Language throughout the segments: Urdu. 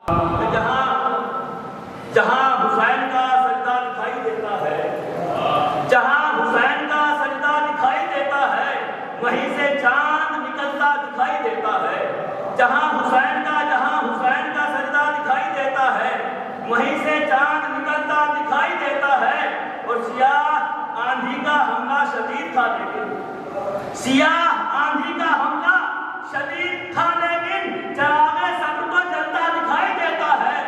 جہاں حسین کا سجدہ دکھائی دیتا ہے، جہاں حسین کا سجدہ دکھائی دیتا ہے، وہیں سے چاند نکلتا دکھائی دیتا ہے۔ جہاں حسین کا سجدہ دکھائی دیتا ہے، وہیں سے چاند نکلتا دکھائی دیتا ہے۔ اور سیاہ آندھی کا حملہ شدید تھا، لیکن سیاہ آندھی کا حملہ شدید تھا، لیکن چراغ صبر کو جلتا دکھائی دیتا ہے۔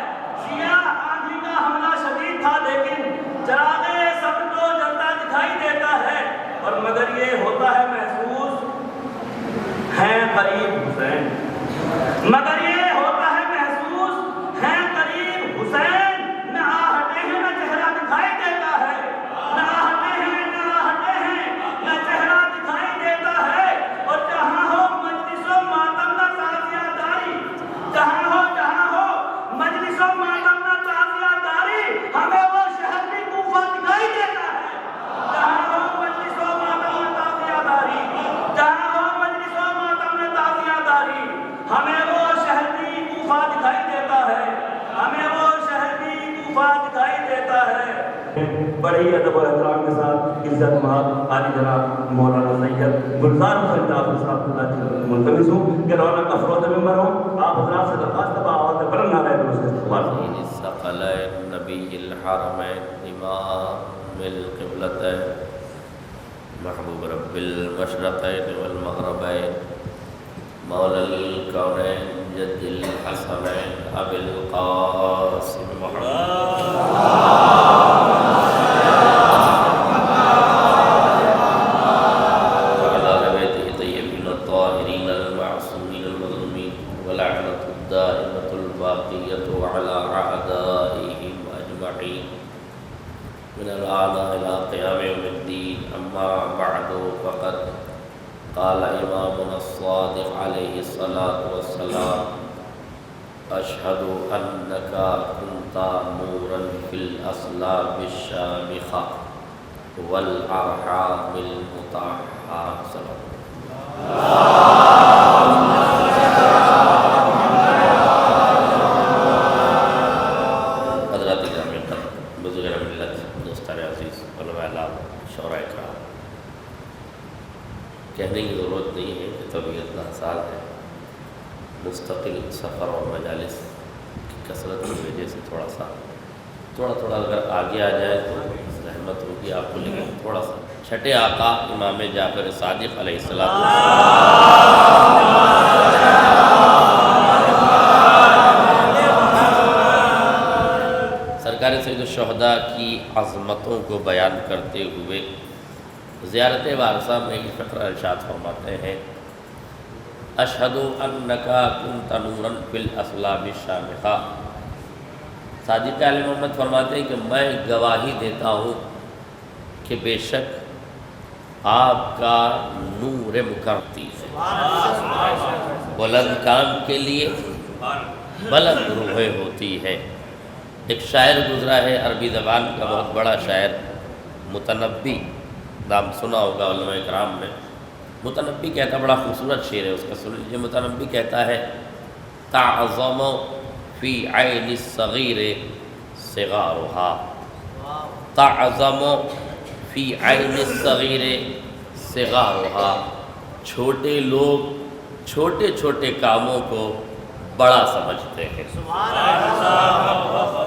سیاہ آندھی کا حملہ شدید تھا، لیکن چراغ صبر کو جلتا دکھائی دیتا ہے۔ اور مگر یہ ہوتا ہے محسوس ہے قریب حسین، مگر یہ ہوتا ہے محسوس ہے قریب حسین۔ نہ آہٹے ہیں نہ چہرہ دکھائی دیتا ہے، نہ آہٹے ہیں نہ چہرہ دکھائی دیتا ہے۔ اور جہاں ہو مجلس و ماتم نہ تعزیہ داری، جہاں ہو مجلس و ماتم نہ تعزیہ داری، ہمیں وہ شہر بھی کوفہ دکھائی دیتا ہے۔ جہاں ہو مجلس و ماتم نہ تعزیہ داری، جہاں ہو مجلس و ماتم نہ تعزیہ داری، ہمیں وہ شہر بھی کوفہ دکھائی دیتا ہے، ہمیں وہ شہر بھی کوفہ دکھائی دیتا ہے۔ بڑی ادب و احترام کے ساتھ عزت مآب عالی جناب مولانا سید گلزار حسین جعفری صاحب کو ملتمس ہوں کہ رونق افروز ممبر ہوں۔ آپ حضرات سے درخواست ہے آواز بلند نعرہ درود سے استقبال فرمائیں۔ الثقلین نبی الحرمین امام القبلتین محبوب رب المشرقین والمغربین مولا الکونین جد الحسنین ابی القاسم من الآن إلى قيام يوم الدين أما بعد فقد قال إمامنا الصادق عليه الصلاة والسلام أشهد أنك كنت نورا في الأصلاب الشامخة والأرحام المطهرة صلى کہنے کی ضرورت نہیں ہے کہ طبیعت ناساز ہے، مستقل سفر اور مجالس کی کثرت کی وجہ سے تھوڑا اگر آگے آ جائے تو رحمت ہوگی آپ کو، لیکن تھوڑا سا چھٹے آقا امام جعفر صادق علیہ السلام سرکار سید الشہداء کی عظمتوں کو بیان کرتے ہوئے زیارت وارثہ میں یہ فقرہ ارشاد فرماتے ہیں اشہد انکا کنت نورا فی الاصلاب الشامخہ۔ صادق علیہ محمد فرماتے ہیں کہ میں گواہی دیتا ہوں کہ بے شک آپ کا نور مکرتی ہے، بلند کام کے لیے بلند روحیں ہوتی ہیں۔ ایک شاعر گزرا ہے عربی زبان کا بہت بڑا شاعر متنبی، نام سنا ہوگا علماء کرام میں۔ متنبی کہتا، بڑا خوبصورت شعر ہے اس کا، سن لیجیے۔ متنبی کہتا ہے تعظم فی عین الصغیر صغارہا، تعظم فی عین الصغیر صغارہا، چھوٹے لوگ چھوٹے چھوٹے کاموں کو بڑا سمجھتے ہیں۔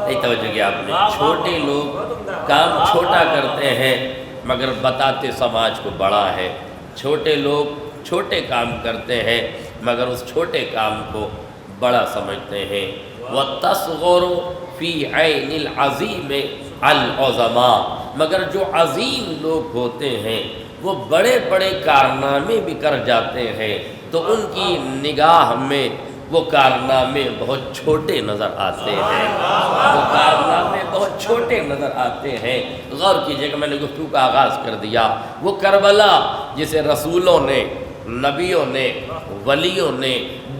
نہیں توجہ کیا آپ نے؟ چھوٹے لوگ کام چھوٹا کرتے ہیں مگر بتاتے سماج کو بڑا ہے۔ چھوٹے لوگ چھوٹے کام کرتے ہیں مگر اس چھوٹے کام کو بڑا سمجھتے ہیں۔ وَتَصْغُرُ فِي عَيْنِ الْعَظِيمِ الْعُظَمَا، مگر جو عظیم لوگ ہوتے ہیں وہ بڑے بڑے کارنامے بھی کر جاتے ہیں تو ان کی نگاہ میں وہ کارنامے بہت چھوٹے نظر آتے ہیں، وہ کارنامے بہت چھوٹے نظر آتے ہیں۔ غور کیجئے کہ میں نے گفتگو کا آغاز کر دیا، وہ کربلا جسے رسولوں نے، نبیوں نے، ولیوں نے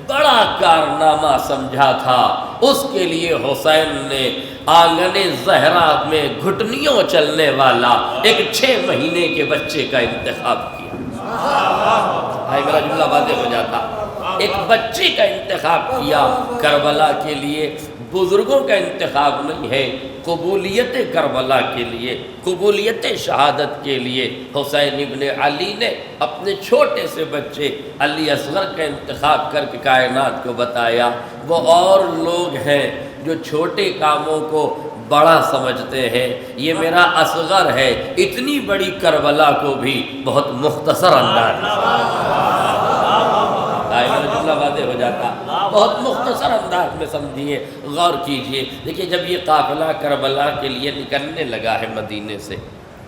بڑا کارنامہ سمجھا تھا، اس کے لیے حسین نے آنگن زہرا میں گھٹنیوں چلنے والا ایک 6 مہینے کے بچے کا انتخاب کیا۔ بھائی میرا جملہ واضح ہو جاتا، ایک بچے کا انتخاب کیا کربلا کے لیے، بزرگوں کا انتخاب نہیں ہے، قبولیت کربلا کے لیے، قبولیت شہادت کے لیے حسین ابن علی نے اپنے چھوٹے سے بچے علی اصغر کا انتخاب کر کے کائنات کو بتایا۔ وہ اور لوگ ہیں جو چھوٹے کاموں کو بڑا سمجھتے ہیں، یہ میرا اصغر ہے، اتنی بڑی کربلا کو بھی بہت مختصر انداز جملہ واضح ہو جاتا، بہت مختصر انداز میں سمجھیے، غور کیجئے۔ دیکھیے جب یہ قافلہ کربلا کے لیے نکلنے لگا ہے مدینے سے،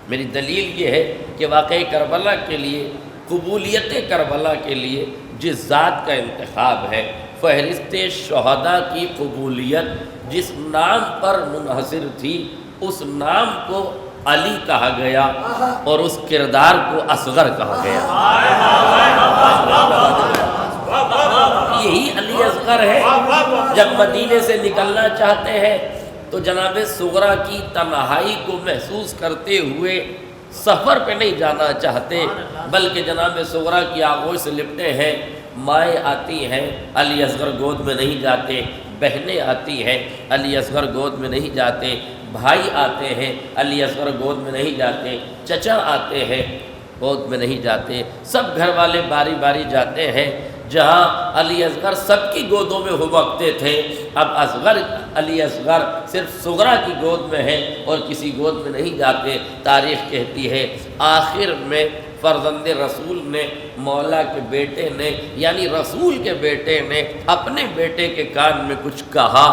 میری دلیل یہ ہے کہ واقعی کربلا کے لیے، قبولیت کربلا کے لیے جس ذات کا انتخاب ہے، فہرست شہداء کی قبولیت جس نام پر منحصر تھی، اس نام کو علی کہا گیا اور اس کردار کو اصغر کہا گیا۔ یہی علی اصغر ہے۔ جب مدینے سے نکلنا چاہتے ہیں تو جناب صغرا کی تنہائی کو محسوس کرتے ہوئے سفر پہ نہیں جانا چاہتے، بلکہ جناب صغرا کی آغوش سے لپٹے ہیں۔ مائیں آتی ہیں، علی اصغر گود میں نہیں جاتے، بہنیں آتی ہیں، علی اصغر گود میں نہیں جاتے، بھائی آتے ہیں، علی اصغر گود میں نہیں جاتے، چچا آتے ہیں، گود میں نہیں جاتے، سب گھر والے باری باری جاتے ہیں۔ جہاں علی اصغر سب کی گودوں میں ہوبکتے تھے، اب علی اصغر صرف صغرا کی گود میں ہے اور کسی گود میں نہیں جاتے۔ تاریخ کہتی ہے آخر میں فرزند رسول نے، مولا کے بیٹے نے، یعنی رسول کے بیٹے نے اپنے بیٹے کے کان میں کچھ کہا۔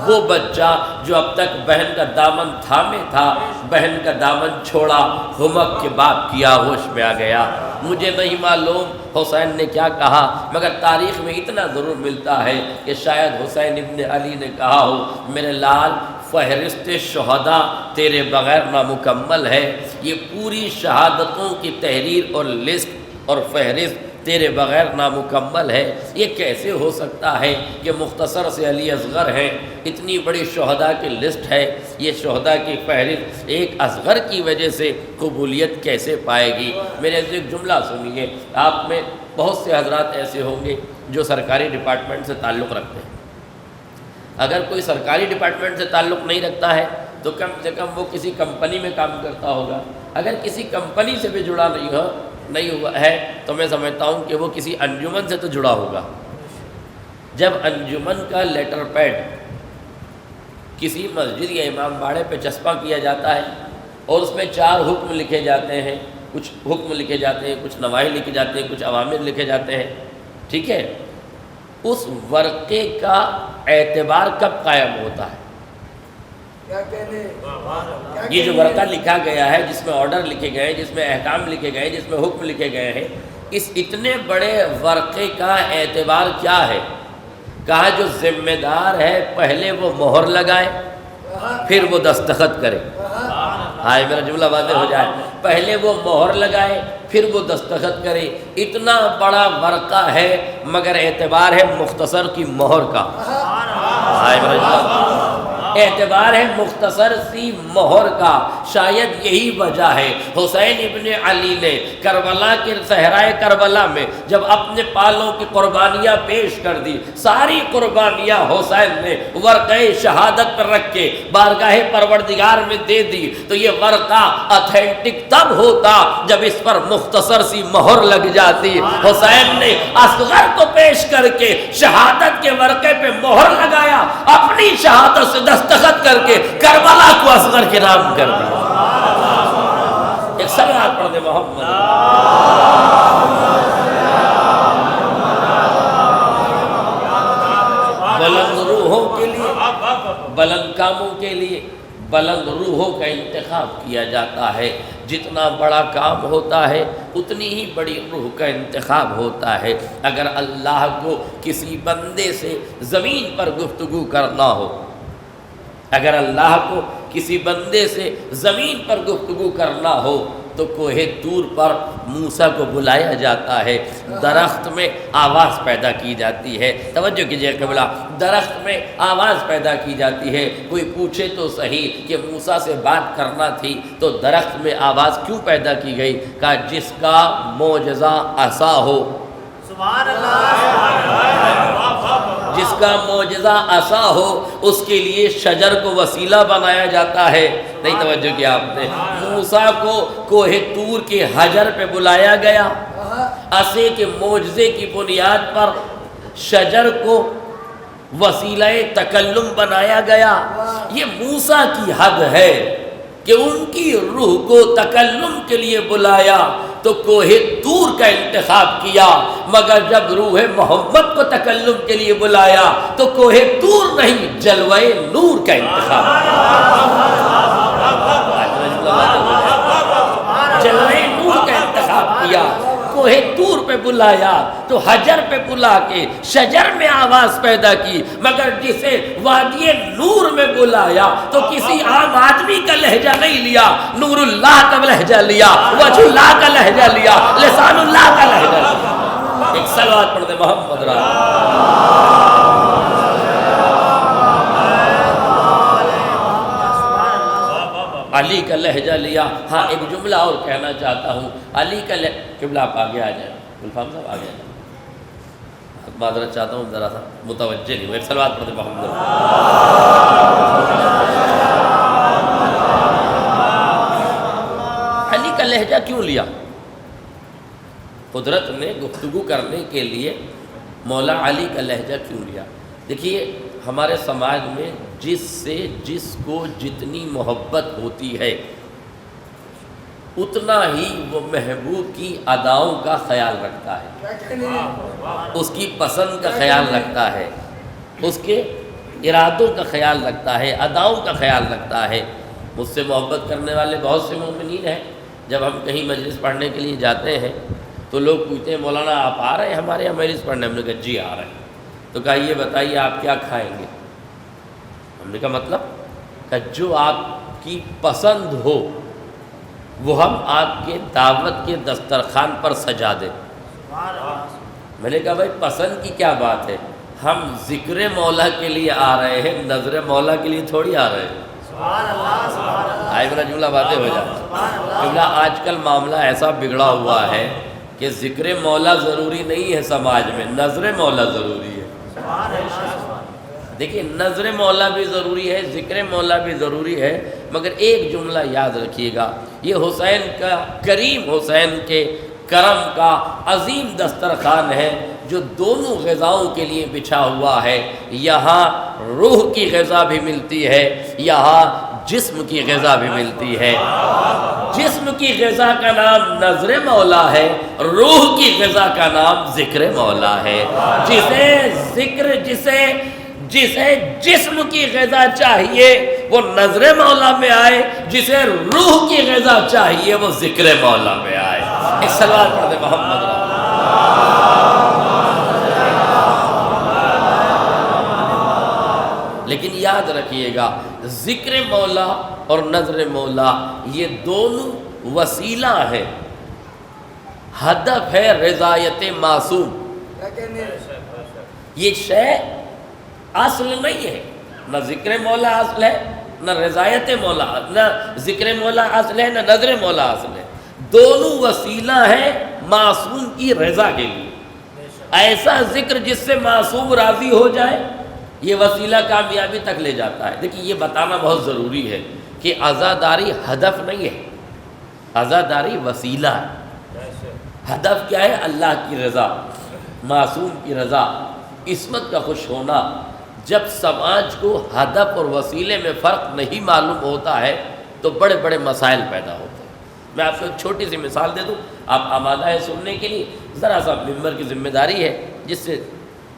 وہ بچہ جو اب تک بہن کا دامن تھامے تھا، بہن کا دامن چھوڑا، ہمک کے باپ کی آغوش میں آ گیا۔ مجھے نہیں معلوم حسین نے کیا کہا، مگر تاریخ میں اتنا ضرور ملتا ہے کہ شاید حسین ابن علی نے کہا ہو، میرے لال فہرست شہداء تیرے بغیر نامکمل ہے، یہ پوری شہادتوں کی تحریر اور لسٹ اور فہرست تیرے بغیر نامکمل ہے۔ یہ کیسے ہو سکتا ہے کہ مختصر سے علی اصغر ہیں، اتنی بڑی شہداء کی لسٹ ہے، یہ شہداء کی فہرست ایک اصغر کی وجہ سے قبولیت کیسے پائے گی؟ میرے ایک جملہ سنیے، آپ میں بہت سے حضرات ایسے ہوں گے جو سرکاری ڈپارٹمنٹ سے تعلق رکھتے ہیں۔ اگر کوئی سرکاری ڈپارٹمنٹ سے تعلق نہیں رکھتا ہے تو کم سے کم وہ کسی کمپنی میں کام کرتا ہوگا۔ اگر کسی کمپنی سے بھی جڑا نہیں ہوا ہے تو میں سمجھتا ہوں کہ وہ کسی انجمن سے تو جڑا ہوگا۔ جب انجمن کا لیٹر پیڈ کسی مسجد یا امام باڑے پہ چسپاں کیا جاتا ہے اور اس میں 4 حکم لکھے جاتے ہیں، کچھ حکم لکھے جاتے ہیں، کچھ نواہی لکھے جاتے ہیں، کچھ اوامر لکھے جاتے ہیں، ٹھیک ہے، اس ورقے کا اعتبار کب قائم ہوتا ہے؟ یہ جو ورقہ لکھا گیا ہے، جس میں آرڈر لکھے گئے ہیں، جس میں احکام لکھے گئے ہیں، جس میں حکم لکھے گئے ہیں، اس اتنے بڑے ورقے کا اعتبار کیا ہے؟ کہا جو ذمہ دار ہے پہلے وہ مہر لگائے پھر وہ دستخط کرے۔ ہائے میرا جملہ واضح ہو جائے، پہلے وہ مہر لگائے پھر وہ دستخط کرے۔ اتنا بڑا ورقہ ہے مگر اعتبار ہے مختصر کی مہر کا۔ ہائے میرا جملہ، اعتبار ہے مختصر سی مہر کا۔ شاید یہی وجہ ہے حسین ابن علی نے کربلا کے صحرائے کربلا میں جب اپنے پالوں کی قربانیاں پیش کر دی، ساری قربانیاں حسین نے ورقہ شہادت پر رکھ کے بارگاہ پروردگار میں دے دی، تو یہ ورقہ اتھینٹک تب ہوتا جب اس پر مختصر سی مہر لگ جاتی۔ حسین نے اصغر کو پیش کر کے شہادت کے ورقے پہ مہر لگایا، اپنی شہادت سے دستخط کر کے کربلا کو اصغر کے نام کر دیا۔ ایک صلوات پڑھ دے محمد۔ بلند روحوں کے لیے، بلند کاموں کے لیے بلند روحوں کا انتخاب کیا جاتا ہے۔ جتنا بڑا کام ہوتا ہے اتنی ہی بڑی روح کا انتخاب ہوتا ہے۔ اگر اللہ کو کسی بندے سے زمین پر گفتگو کرنا ہو، اگر اللہ کو کسی بندے سے زمین پر گفتگو کرنا ہو تو کوہ طور پر موسیٰ کو بلایا جاتا ہے، درخت میں آواز پیدا کی جاتی ہے۔ توجہ کیجئے قبلہ، درخت میں آواز پیدا کی جاتی ہے۔ کوئی پوچھے تو صحیح کہ موسیٰ سے بات کرنا تھی تو درخت میں آواز کیوں پیدا کی گئی؟ کہا جس کا معجزہ عصا ہو، سبحان اللہ، جس کا معجزہ عصا ہو اس کے لیے شجر کو وسیلہ بنایا جاتا ہے. نہیں توجہ کیا آپ نے؟ موسیٰ کو کوہ طور کے حجر پہ بلایا گیا، عصے کے معجزے کی بنیاد پر شجر کو وسیلہ تکلم بنایا گیا. یہ موسیٰ کی حد ہے کہ ان کی روح کو تکلم کے لیے بلایا تو کوہ طور کا انتخاب کیا، مگر جب روح محمد کو تکلم کے لیے بلایا تو کوہ طور نہیں جلوہ نور کا انتخاب جلوہ نور کا انتخاب کیا. کوہ طور پہ بلایا تو حجر پہ بلا کے شجر میں آواز پیدا کی، مگر جسے وادی نور میں بلایا تو کسی عام آدمی کا لہجہ نہیں لیا، نور اللہ کا لہجہ لیا، وجہ اللہ کا لہجہ لیا، لسان اللہ کا لہجہ لیا. ایک صلوات پڑھ دے محمد علی کا لہجہ لیا. ہاں ایک جملہ اور کہنا چاہتا ہوں. علی کا قبلہ آپ آگے آ جائیں، گلفام صاحب آگے آ جائیں. معذرت چاہتا ہوں ذرا سا متوجہ نہیں ہوں. ایک صلوات پڑھ دے محمد. علی کا لہجہ کیوں لیا؟ قدرت نے گفتگو کرنے کے لیے مولا علی کا لہجہ کیوں لیا؟ دیکھیے ہمارے سماج میں جس سے جس کو جتنی محبت ہوتی ہے اتنا ہی وہ محبوب کی اداؤں کا خیال رکھتا ہے، اس کی پسند کا خیال رکھتا ہے، اس کے ارادوں کا خیال رکھتا ہے، اداؤں کا خیال رکھتا ہے. مجھ سے محبت کرنے والے بہت سے مومنین ہیں. جب ہم کہیں مجلس پڑھنے کے لیے جاتے ہیں تو لوگ پوچھتے ہیں مولانا آپ آ رہے ہیں ہمارے یہاں مجلس پڑھنے؟ ہم نے کہا جی آ رہے ہیں. تو کہا یہ بتائیے آپ کیا کھائیں گے؟ ہم نے کہا مطلب؟ کہ جو آپ کی پسند ہو وہ ہم آپ کے دعوت کے دسترخوان پر سجا دیں. میں نے کہا بھائی پسند کی کیا بات ہے، ہم ذکر مولا کے لیے آ رہے ہیں، نظر مولا کے لیے تھوڑی آ رہے ہیں. آئے میرا جملہ باتیں ہو جاتا ہے. آج کل معاملہ ایسا بگڑا ہوا ہے کہ ذکر مولا ضروری نہیں ہے سماج میں، نظر مولا ضروری ہے. دیکھیے نظر مولا بھی ضروری ہے، ذکر مولا بھی ضروری ہے، مگر ایک جملہ یاد رکھیے گا، یہ حسین کا کریم حسین کے کرم کا عظیم دسترخوان ہے جو دونوں غذاؤں کے لیے بچھا ہوا ہے. یہاں روح کی غذا بھی ملتی ہے، یہاں جسم کی غذا بھی ملتی ہے. جسم کی غذا کا نام نظر مولا ہے، روح کی غذا کا نام ذکر مولا ہے. جسے جسم کی غذا چاہیے وہ نظر مولا میں آئے، جسے روح کی غذا چاہیے وہ ذکر مولا میں آئے. ایک صلوات پڑھ دے محمد. لیکن یاد رکھیے گا ذکر مولا اور نظر مولا یہ دونوں وسیلہ ہے، ہدف ہے رضایت معصوم. یہ شے اصل نہیں ہے، نہ ذکر مولا اصل ہے نہ رضایت مولا، نہ ذکر مولا اصل ہے نہ نظر مولا اصل ہے. دونوں وسیلہ ہیں معصوم کی رضا کے لیے. ایسا ذکر جس سے معصوم راضی ہو جائے یہ وسیلہ کامیابی تک لے جاتا ہے. دیکھیے یہ بتانا بہت ضروری ہے کہ عزاداری ہدف نہیں ہے، عزاداری وسیلہ ہے. ہدف کیا ہے؟ اللہ کی رضا، معصوم کی رضا، عصمت کا خوش ہونا. جب سماج کو ہدف اور وسیلے میں فرق نہیں معلوم ہوتا ہے تو بڑے بڑے مسائل پیدا ہوتے ہیں. میں آپ کو ایک چھوٹی سی مثال دے دوں، آپ آمادہ ہے سننے کے لیے؟ ذرا سا ممبر کی ذمہ داری ہے جس سے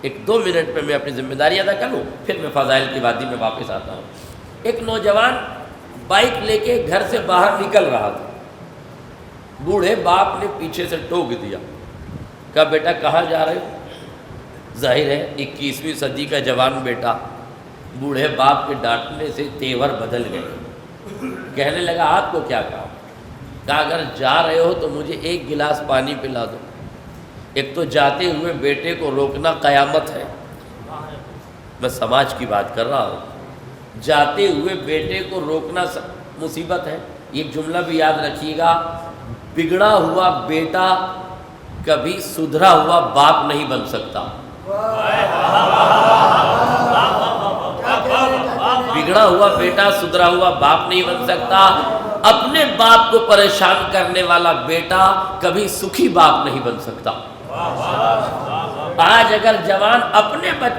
1-2 منٹ میں اپنی ذمہ داری ادا کر لوں، پھر میں فضائل کی وادی میں واپس آتا ہوں. ایک نوجوان بائک لے کے گھر سے باہر نکل رہا تھا. بوڑھے باپ نے پیچھے سے ٹوک دیا، کہا بیٹا کہاں جا رہے ہو؟ ظاہر ہے 21ویں صدی کا جوان بیٹا بوڑھے باپ کے ڈانٹنے سے تیور بدل گئے. کہنے لگا آپ کو کیا کہا؟ کہا اگر جا رہے ہو تو مجھے 1 گلاس پانی پلا دو. ایک تو جاتے ہوئے بیٹے کو روکنا قیامت ہے، میں سماج کی بات کر رہا ہوں. جاتے ہوئے بیٹے کو روکنا مصیبت ہے. ایک جملہ بھی یاد رکھیے گا، بگڑا ہوا بیٹا کبھی سدھرا ہوا باپ نہیں بن سکتا. بگڑا ہوا بیٹا سدھرا ہوا باپ نہیں بن سکتا، اپنے باپ کو پریشان کرنے والا بیٹا کبھی سکھی باپ نہیں بن سکتا۔ آج اگر جوان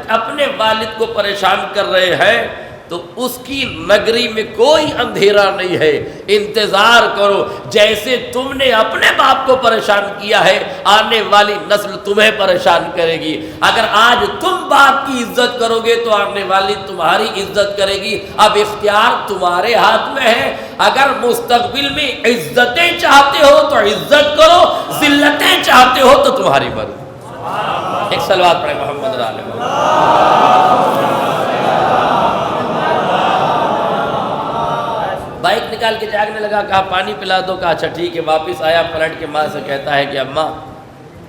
اپنے والد کو پریشان کر رہے ہیں تو اس کی نگری میں کوئی اندھیرا نہیں ہے، انتظار کرو، جیسے تم نے اپنے باپ کو پریشان کیا ہے آنے والی نسل تمہیں پریشان کرے گی۔ اگر آج تم باپ کی عزت کرو گے تو آنے والی تمہاری عزت کرے گی۔ اب اختیار تمہارے ہاتھ میں ہے، اگر مستقبل میں عزتیں چاہتے ہو تو عزت کرو، ذلتیں چاہتے ہو تو تمہاری مرضی۔ ایک صلوات پڑھیں محمد علیہ وسلم۔ بائک نکال کے جاگنے لگا، کہا پانی پلا دو، کہا اچھا ٹھیک ہے۔ واپس آیا، پلٹ کے ماں سے کہتا ہے کہ اماں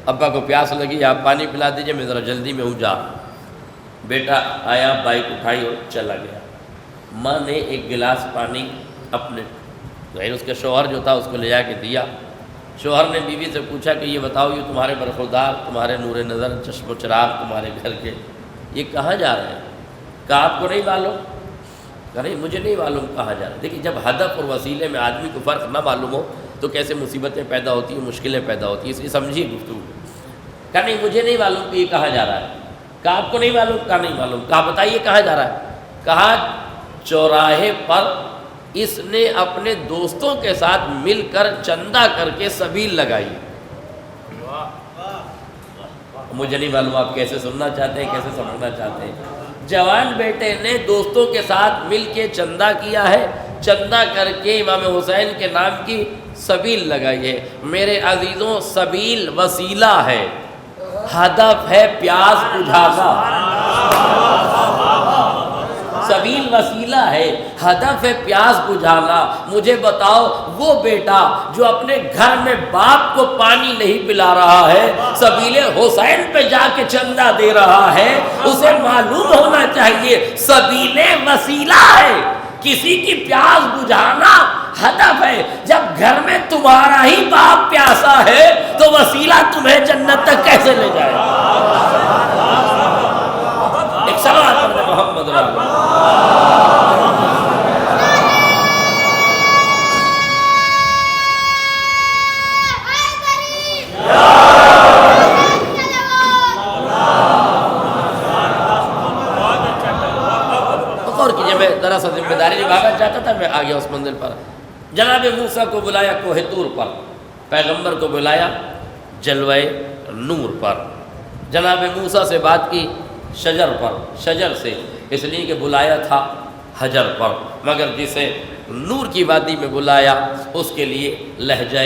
ابا کو پیاس لگی، آپ پانی پلا دیجئے، میں ذرا جلدی میں ہوں جا۔ بیٹا آیا، بائک اٹھائی اور چلا گیا۔ ماں نے ایک گلاس پانی اپنے اس کے شوہر جو تھا اس کو لے جا کے دیا۔ شوہر نے بیوی سے پوچھا کہ یہ بتاؤ، یہ تمہارے برخوردار، تمہارے نور نظر، چشم و چراغ تمہارے گھر کے، یہ کہاں جا رہے ہیں؟ کہا آپ کو نہیں معلوم؟ کہا نہیں مجھے نہیں معلوم کہاں جا رہے ہیں۔ دیکھیے جب ہدف اور وسیلے میں آدمی کو فرق نہ معلوم ہو تو کیسے مصیبتیں پیدا ہوتی ہیں، مشکلیں پیدا ہوتی ہیں، اس لیے سمجھیے گفتگو۔ کہا نہیں مجھے نہیں معلوم کہ یہ کہاں جا رہا ہے۔ کہا آپ کو نہیں معلوم؟ کہا نہیں معلوم۔ کہا بتائیے کہاں جا رہا ہے؟ کہا چوراہے پر اس نے اپنے دوستوں کے ساتھ مل کر چندہ کر کے سبیل لگائی۔ مجھے نہیں معلوم آپ کیسے سننا چاہتے ہیں، کیسے سمجھنا چاہتے ہیں۔ جوان بیٹے نے دوستوں کے ساتھ مل کے چندہ کیا ہے، چندہ کر کے امام حسین کے نام کی سبیل لگائی ہے۔ میرے عزیزوں سبیل وسیلہ ہے، ہدف ہے پیاس بجھانا۔ سبیل وسیلہ ہے، ہدف ہے پیاس بجھانا۔ مجھے بتاؤ وہ بیٹا جو اپنے گھر میں باپ کو پانی نہیں پلا رہا ہے، سبیل حسین پہ جا کے چندہ دے رہا ہے، اسے معلوم ہونا چاہیے سبیل وسیلہ ہے، کسی کی پیاس بجھانا ہدف ہے۔ جب گھر میں تمہارا ہی باپ پیاسا ہے تو وسیلہ تمہیں جنت تک کیسے لے جائے؟ ایک سوال پڑھنے محمد رسول اللہ۔ میں دراصل ذمہ داری نبھانا چاہتا تھا، میں آ گیا اس منزل پر۔ جناب موسیٰ کو بلایا کوہ طور پر، پیغمبر کو بلایا جلوہ نور پر۔ جناب موسیٰ سے بات کی شجر پر، شجر سے اس لیے کہ بلایا تھا حجر پر، مگر جسے نور کی وادی میں بلایا اس کے لیے لہجہ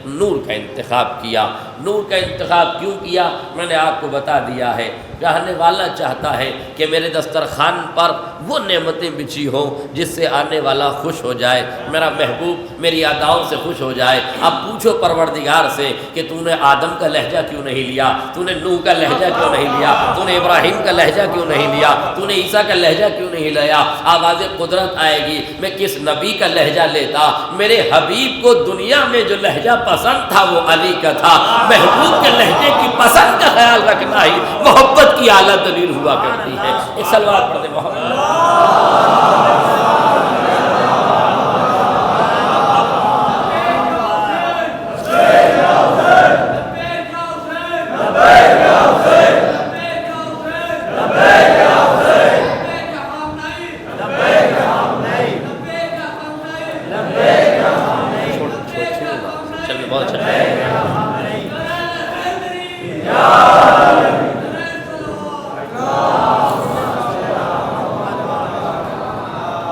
نور کا انتخاب کیا۔ نور کا انتخاب کیوں کیا میں نے آپ کو بتا دیا ہے۔ چاہنے والا چاہتا ہے کہ میرے دسترخوان پر وہ نعمتیں بچھی ہوں جس سے آنے والا خوش ہو جائے، میرا محبوب میری اداؤں سے خوش ہو جائے۔ اب پوچھو پروردگار سے کہ تو نے آدم کا لہجہ کیوں نہیں لیا، تو نے نوح کا لہجہ کیوں نہیں لیا، تو نے ابراہیم کا لہجہ کیوں نہیں لیا، تو نے عیسیٰ کا لہجہ کیوں نہیں لیا؟ آواز قدرت آئے گی، میں کس نبی کا لہجہ لیتا؟ میرے حبیب کو دنیا میں جو لہجہ پسند تھا وہ علی کا تھا۔ محبوب کے لہجے کی پسند کا خیال رکھنا ہی محبت کی اعلیٰ دلیل ہوا کرتی ہے۔ ایک صلوات پڑھ دیں محمد۔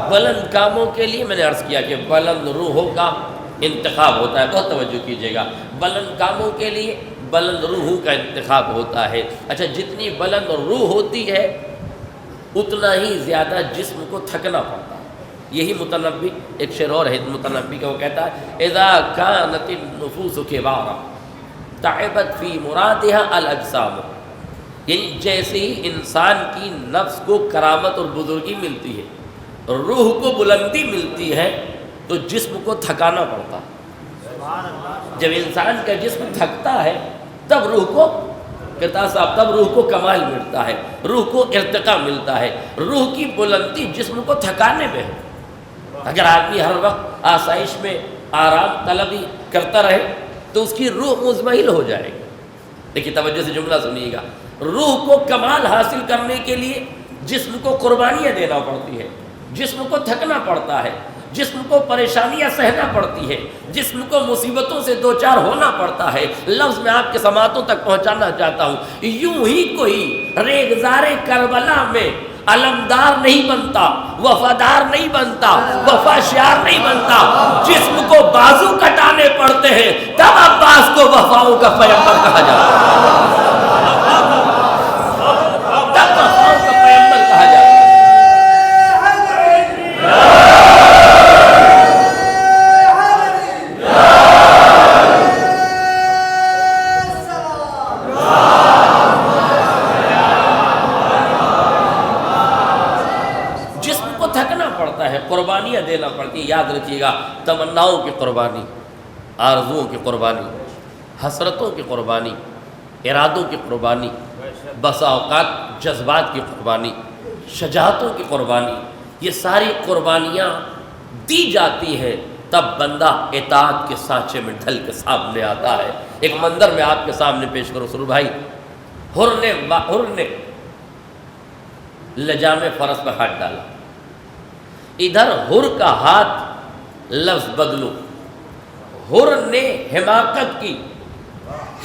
بلند کاموں کے لیے میں نے عرض کیا کہ بلند روحوں کا انتخاب ہوتا ہے، بہت توجہ کیجیے گا۔ بلند کاموں کے لیے بلند روحوں کا انتخاب ہوتا ہے۔ اچھا جتنی بلند روح ہوتی ہے اتنا ہی زیادہ جسم کو تھکنا پڑتا ہے۔ یہی متنبی ایک شعر اور ہے متنبی کا، وہ کہتا ہے اذا كانت النفوس كبارا تعبت في مرادها الاجسام، یعنی جیسے ہی انسان کی نفس کو کرامت اور بزرگی ملتی ہے، روح کو بلندی ملتی ہے تو جسم کو تھکانا پڑتا ہے۔ جب انسان کا جسم تھکتا ہے تب روح کو کہتا صاحب تب روح کو کمال ملتا ہے، روح کو ارتقا ملتا ہے، روح کی بلندی جسم کو تھکانے میں ہے۔ اگر آدمی ہر وقت آسائش میں آرام طلبی کرتا رہے تو اس کی روح مزمحل ہو جائے گی۔ دیکھیے توجہ سے جملہ سنیے گا، روح کو کمال حاصل کرنے کے لیے جسم کو قربانیاں دینا پڑتی ہے، جسم کو تھکنا پڑتا ہے، جسم کو پریشانیاں سہنا پڑتی ہے، جسم کو مصیبتوں سے دوچار ہونا پڑتا ہے۔ لفظ میں آپ کے سماعتوں تک پہنچانا چاہتا ہوں، یوں ہی کوئی ریگزار کربلا میں علمدار نہیں بنتا، وفادار نہیں بنتا، وفاشیار نہیں بنتا۔ جسم کو بازو کٹانے پڑتے ہیں تب عباس کو وفاؤں کا پیغمبر کہا جاتا ہے، تب وفاؤں کا پیغمبر کہا جاتا ہے۔ قربانیاں دینا پڑتی ہیں۔ یاد رکھیے گا، تمناؤں کی قربانی، آرزوؤں کی قربانی، حسرتوں کی قربانی، ارادوں کی قربانی، بسا اوقات جذبات کی قربانی، شجاعتوں کی قربانی، یہ ساری قربانیاں دی جاتی ہیں تب بندہ اطاعت کے سانچے میں ڈھل کے سامنے آتا ہے۔ ایک منظر میں آپ کے سامنے پیش کرو سرور بھائی، حر نے لجام فرس پر ہاتھ ڈالا، ادھر حر کا ہاتھ لفظ بدلو، حر نے حماقت کی،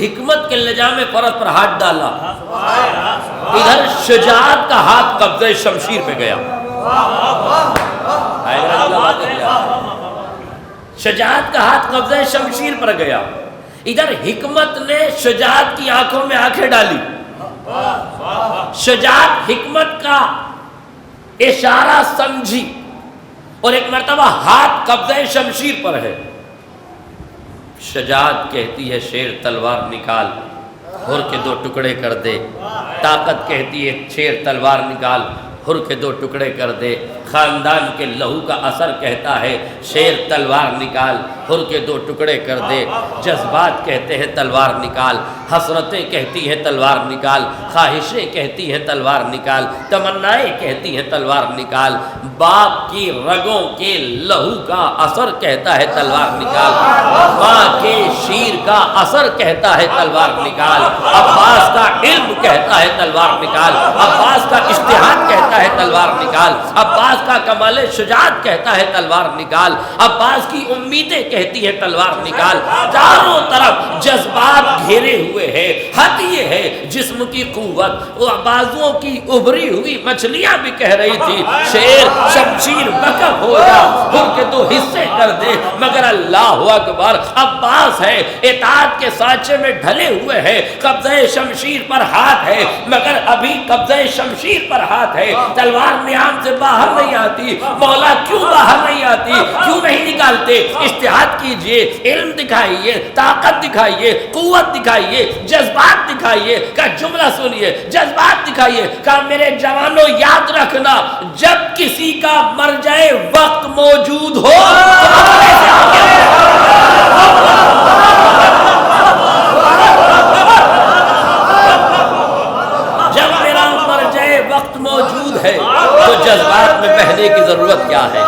حکمت کے لجام فرس پر ہاتھ ڈالا، ادھر شجاعت کا ہاتھ قبضہ شمشیر پہ گیا۔ شجاعت کا ہاتھ قبضہ شمشیر پر گیا، ادھر حکمت نے شجاعت کی آنکھوں میں آنکھیں ڈالی۔ شجاعت حکمت کا اشارہ سمجھی اور ایک مرتبہ ہاتھ قبضہ شمشیر پر ہے۔ شجاعت کہتی ہے شیر تلوار نکال، حر کے دو ٹکڑے کر دے۔ طاقت کہتی ہے شیر تلوار نکال، حر کے دو ٹکڑے کر دے۔ خاندان کے لہو کا اثر کہتا ہے شیر تلوار نکال، حر کے دو ٹکڑے کر دے۔ جذبات کہتے ہیں تلوار نکال، حسرتیں کہتی ہیں تلوار نکال، خواہشیں کہتی ہیں تلوار نکال، تمنائیں کہتی ہیں تلوار نکال۔ باپ کی رگوں کے لہو کا اثر کہتا ہے تلوار نکال، ماں کے شیر کا اثر کہتا ہے تلوار نکال، عباس کا علم کہتا ہے تلوار نکال، عباس کا اجتہاد کہتا ہے تلوار نکال، عباس کا کمال شجاعت کہتا ہے تلوار نکال، عباس کی امیدیں کہتی ہے تلوار نکال۔ چاروں طرف جذبات گھیرے ہوئے ہیں۔ حد یہ ہے جسم کی قوت، وہ بازوؤں کی ابھری ہوئی مچھلیاں بھی کہہ رہی تھی شیر شمشیر بکر ہو جا، حر کے دو حصے کر دے، مگر اللہ اکبر عباس ہے اطاعت کے سانچے میں ڈھلے ہوئے ہیں، قبضہ شمشیر پر ہاتھ ہے مگر ابھی قبضہ شمشیر پر ہاتھ ہے۔ تلوار نیام سے باہر نہیں آتی، مولا کیوں باہر نہیں آتی، کیوں نہیں نکالتے؟ اجتہاد کیجئے، علم دکھائیے، طاقت دکھائیے، قوت دکھائیے، جذبات دکھائیے۔ کا جملہ سنیے، جذبات دکھائیے۔ کہا میرے جوانوں یاد رکھنا، جب کسی کا مرجع وقت موجود ہو تو اپنے سے آگے جب میرا مرجع وقت موجود ہے تو جذبات میں بہنے کی ضرورت کیا ہے؟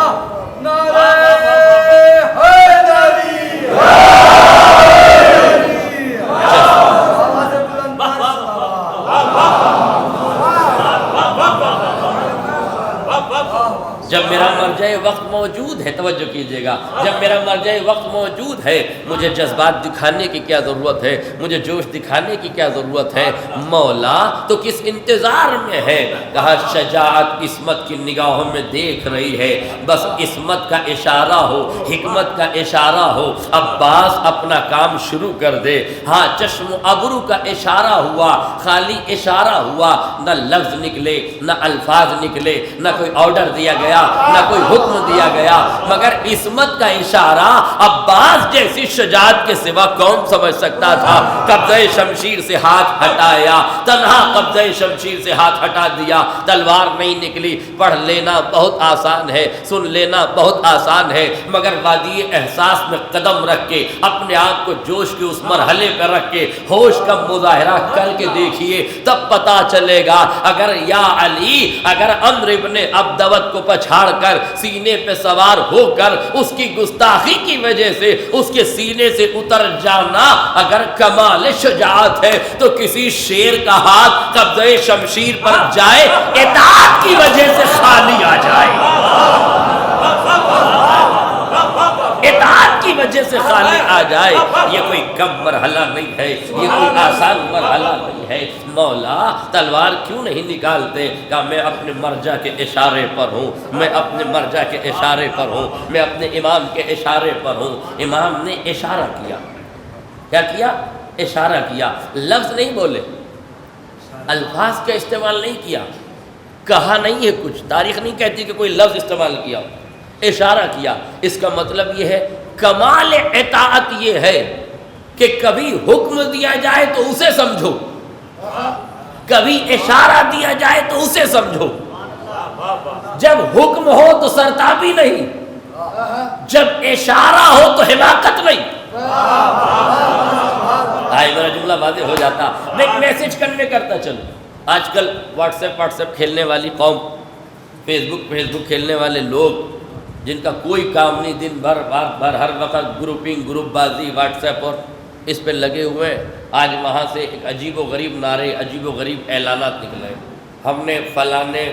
جب میرا مرجع وقت موجود ہے، توجہ کیجئے گا، جب میرا مرجع وقت موجود ہے مجھے جذبات دکھانے کی کیا ضرورت ہے، مجھے جوش دکھانے کی کیا ضرورت ہے؟ مولا تو کس انتظار میں ہے؟ کہا شجاعت عصمت کی نگاہوں میں دیکھ رہی ہے، بس عصمت کا اشارہ ہو، حکمت کا اشارہ ہو، عباس اپنا کام شروع کر دے۔ ہاں چشم و ابرو کا اشارہ ہوا، خالی اشارہ ہوا، نہ لفظ نکلے، نہ الفاظ نکلے، نہ کوئی آرڈر دیا گیا، نہ کوئی حکم دیا گیا، مگر عصمت کا اشارہ عباس جیسی شجاعت کے سوا کون سمجھ سکتا تھا؟ قبضہ شمشیر سے ہاتھ ہٹایا، تنہا قبضہ شمشیر سے ہاتھ ہٹا دیا، تلوار نہیں نکلی۔ پڑھ لینا بہت آسان ہے، سن لینا بہت آسان ہے، مگر وادی احساس میں قدم رکھ کے اپنے آپ کو جوش کے اس مرحلے پر رکھ کے ہوش کا مظاہرہ کر کے دیکھیے، تب پتا چلے گا۔ اگر یا علی، اگر عمرو ابن عبدوت کو پچھاڑ کر سینے پہ سوار ہو کر اس کی گستاخی کی وجہ سے اس کے سینے سے اتر جانا اگر کمال شجاعت ہے، تو کسی شیر کا ہاتھ قبضہ شمشیر پر جائے، اطاعت کی وجہ سے خالی آ جائے، اطاعت کی وجہ سے خالی آ جائے۔ یہ کوئی کم مرحلہ نہیں ہے، یہ کوئی آسان مرحلہ نہیں ہے۔ مولا تلوار کیوں نہیں نکالتے؟ کہ میں اپنے مرجع کے اشارے پر ہوں، میں اپنے مرجع کے اشارے پر ہوں، میں اپنے امام کے اشارے پر ہوں۔ امام نے اشارہ کیا، کیا کیا؟ اشارہ کیا، لفظ نہیں بولے، الفاظ کا استعمال نہیں کیا، کہا نہیں ہے کچھ، تاریخ نہیں کہتی کہ کوئی لفظ استعمال کیا، اشارہ کیا۔ اس کا مطلب یہ ہے کمال اطاعت یہ ہے کہ کبھی حکم دیا جائے تو اسے سمجھو، کبھی اشارہ دیا جائے تو اسے سمجھو۔ جب حکم ہو تو سرتابی نہیں، جب اشارہ ہو تو حماقت نہیں۔ میرا جملہ واضح ہو جاتا۔ میں ایک میسج کنوے کرتا چلوں۔ آج کل واٹس ایپ کھیلنے والی قوم، فیس بک کھیلنے والے لوگ جن کا کوئی کام نہیں، دن بھر ہر وقت گروپ بازی واٹس ایپ اور اس پہ لگے ہوئے ہیں۔ آج وہاں سے ایک عجیب و غریب نعرے، عجیب و غریب اعلانات نکلے، ہم نے فلانے